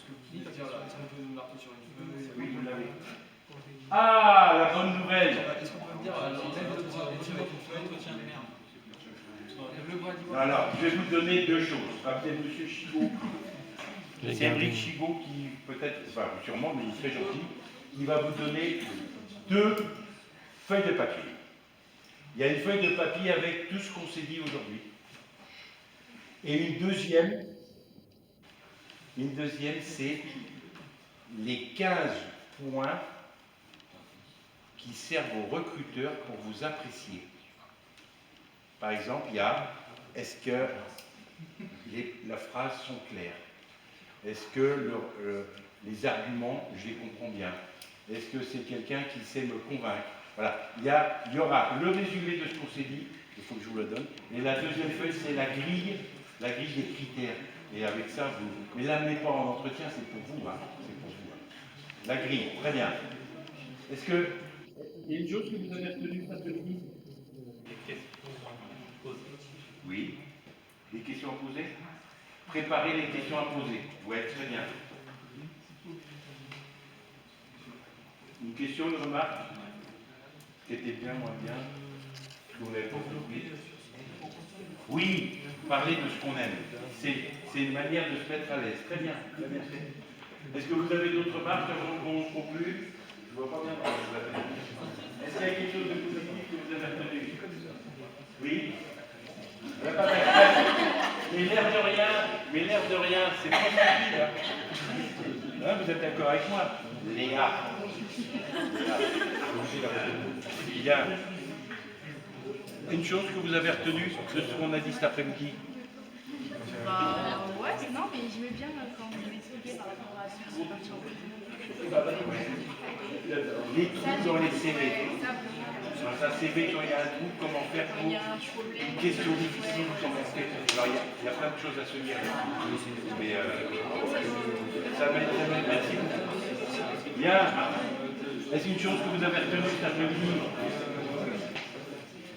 que vous dites, est-ce qu'on peut nous marquer sur une feuille? Oui, vous l'avez. Ah, la bonne nouvelle! Est-ce qu'on peut me dire, Alors, je vais vous donner deux choses. Peut-être M. Chigot, c'est Eric Chigot qui, peut-être, enfin, sûrement, mais il est très gentil, il va vous donner deux feuilles de papier. Il y a une feuille de papier avec tout ce qu'on s'est dit aujourd'hui. Et une deuxième, c'est les 15 points qui servent aux recruteurs pour vous apprécier. Par exemple, il y a est-ce que les phrases sont claires? Est-ce que les arguments, je les comprends bien? Est-ce que c'est quelqu'un qui sait me convaincre? Voilà, il y aura le résumé de ce qu'on s'est dit, il faut que je vous le donne. Et la deuxième feuille, c'est la grille des critères. Et avec ça, vous... Mais l'amenez pas en entretien, c'est pour vous. Hein. C'est pour vous. Hein. La grille, très bien. Est-ce que... Il y a une chose que vous avez retenue, parce que je dis... Oui. Des questions à poser? Préparez les questions à poser. Oui, très bien. Une question, une remarque? C'était bien, moins bien? Vous n'avez pas compris? Oui, parler de ce qu'on aime. C'est une manière de se mettre à l'aise. Très bien, très bien fait. Est-ce que vous avez d'autres remarques avant qu'on conclue? Je ne vois pas bien comment vous avez. Est-ce qu'il y a quelque chose de positif que vous avez retenu? Oui? Mais l'air de rien, c'est pas stupide. Hein, vous êtes d'accord avec moi? Léa. Bien. Une chose que vous avez retenue de ce qu'on a dit cet après-midi? Ouais, non, mais j'aimais bien quand vous m'expliquez par rapport à ce que Les trous dans les CV. Dans un CV, quand il y a un trou, comment faire pour une question difficile, comment faire? Alors, il y a plein de choses à se dire. Mais ça m'aide, merci beaucoup. Bien. Est-ce une chose que vous avez retenue cet après-midi?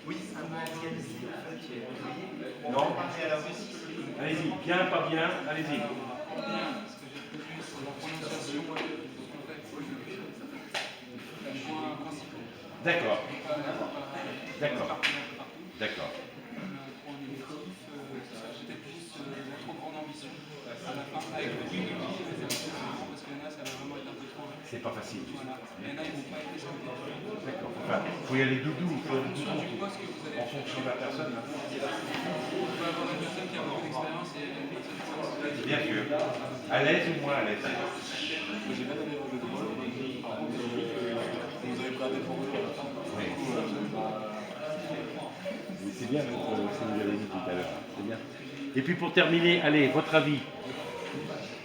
Oui, ça m'a réalisé le fait que... Non? Allez-y, bien, pas bien, allez-y. Bien, ce que j'ai retenu, c'est la prononciation de les points principaux. D'accord. D'accord. D'accord. Le point négatif, c'était plus la trop grande ambition. À la fin, avec le oui, parce qu'il y en a, ça va vraiment être un peu trop. C'est pas facile. Voilà. Il y en a, ils vont pas être les. D'accord. Enfin, il faut y aller doudou. En fonction du poste que vous allez en fonction de la personne. On peut avoir une personne qui a beaucoup d'expérience et une personne qui Bien sûr. À l'aise ou moins à l'aise? j'ai bien aimé le débat. Par contre, vous avez pris un défaut à la fin. C'est bien ce que vous avez dit tout à l'heure. C'est bien. Et puis pour terminer, allez, votre avis.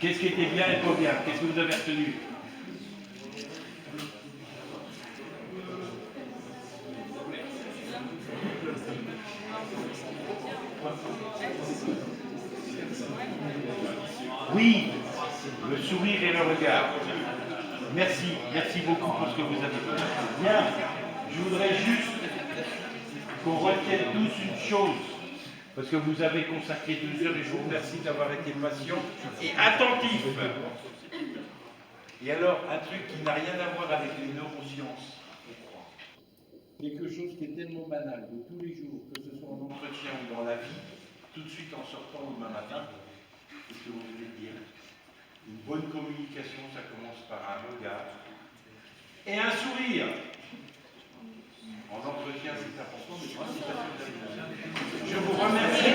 Qu'est-ce qui était bien et pas bien? Qu'est-ce que vous avez retenu? Oui, le sourire et le regard. Merci, merci beaucoup pour ce que vous avez fait. Bien, je voudrais juste qu'on retienne tous une chose, parce que vous avez consacré 2 heures et je vous remercie d'avoir été patient et attentif. Et alors, un truc qui n'a rien à voir avec les neurosciences, quelque chose qui est tellement banal de tous les jours, que ce soit en entretien ou dans la vie, tout de suite en sortant demain matin, c'est ce que vous voulez dire. Une bonne communication, ça commence par un regard, et un sourire. En entretien, c'est important, mais moi, c'est pas. Je vous remercie.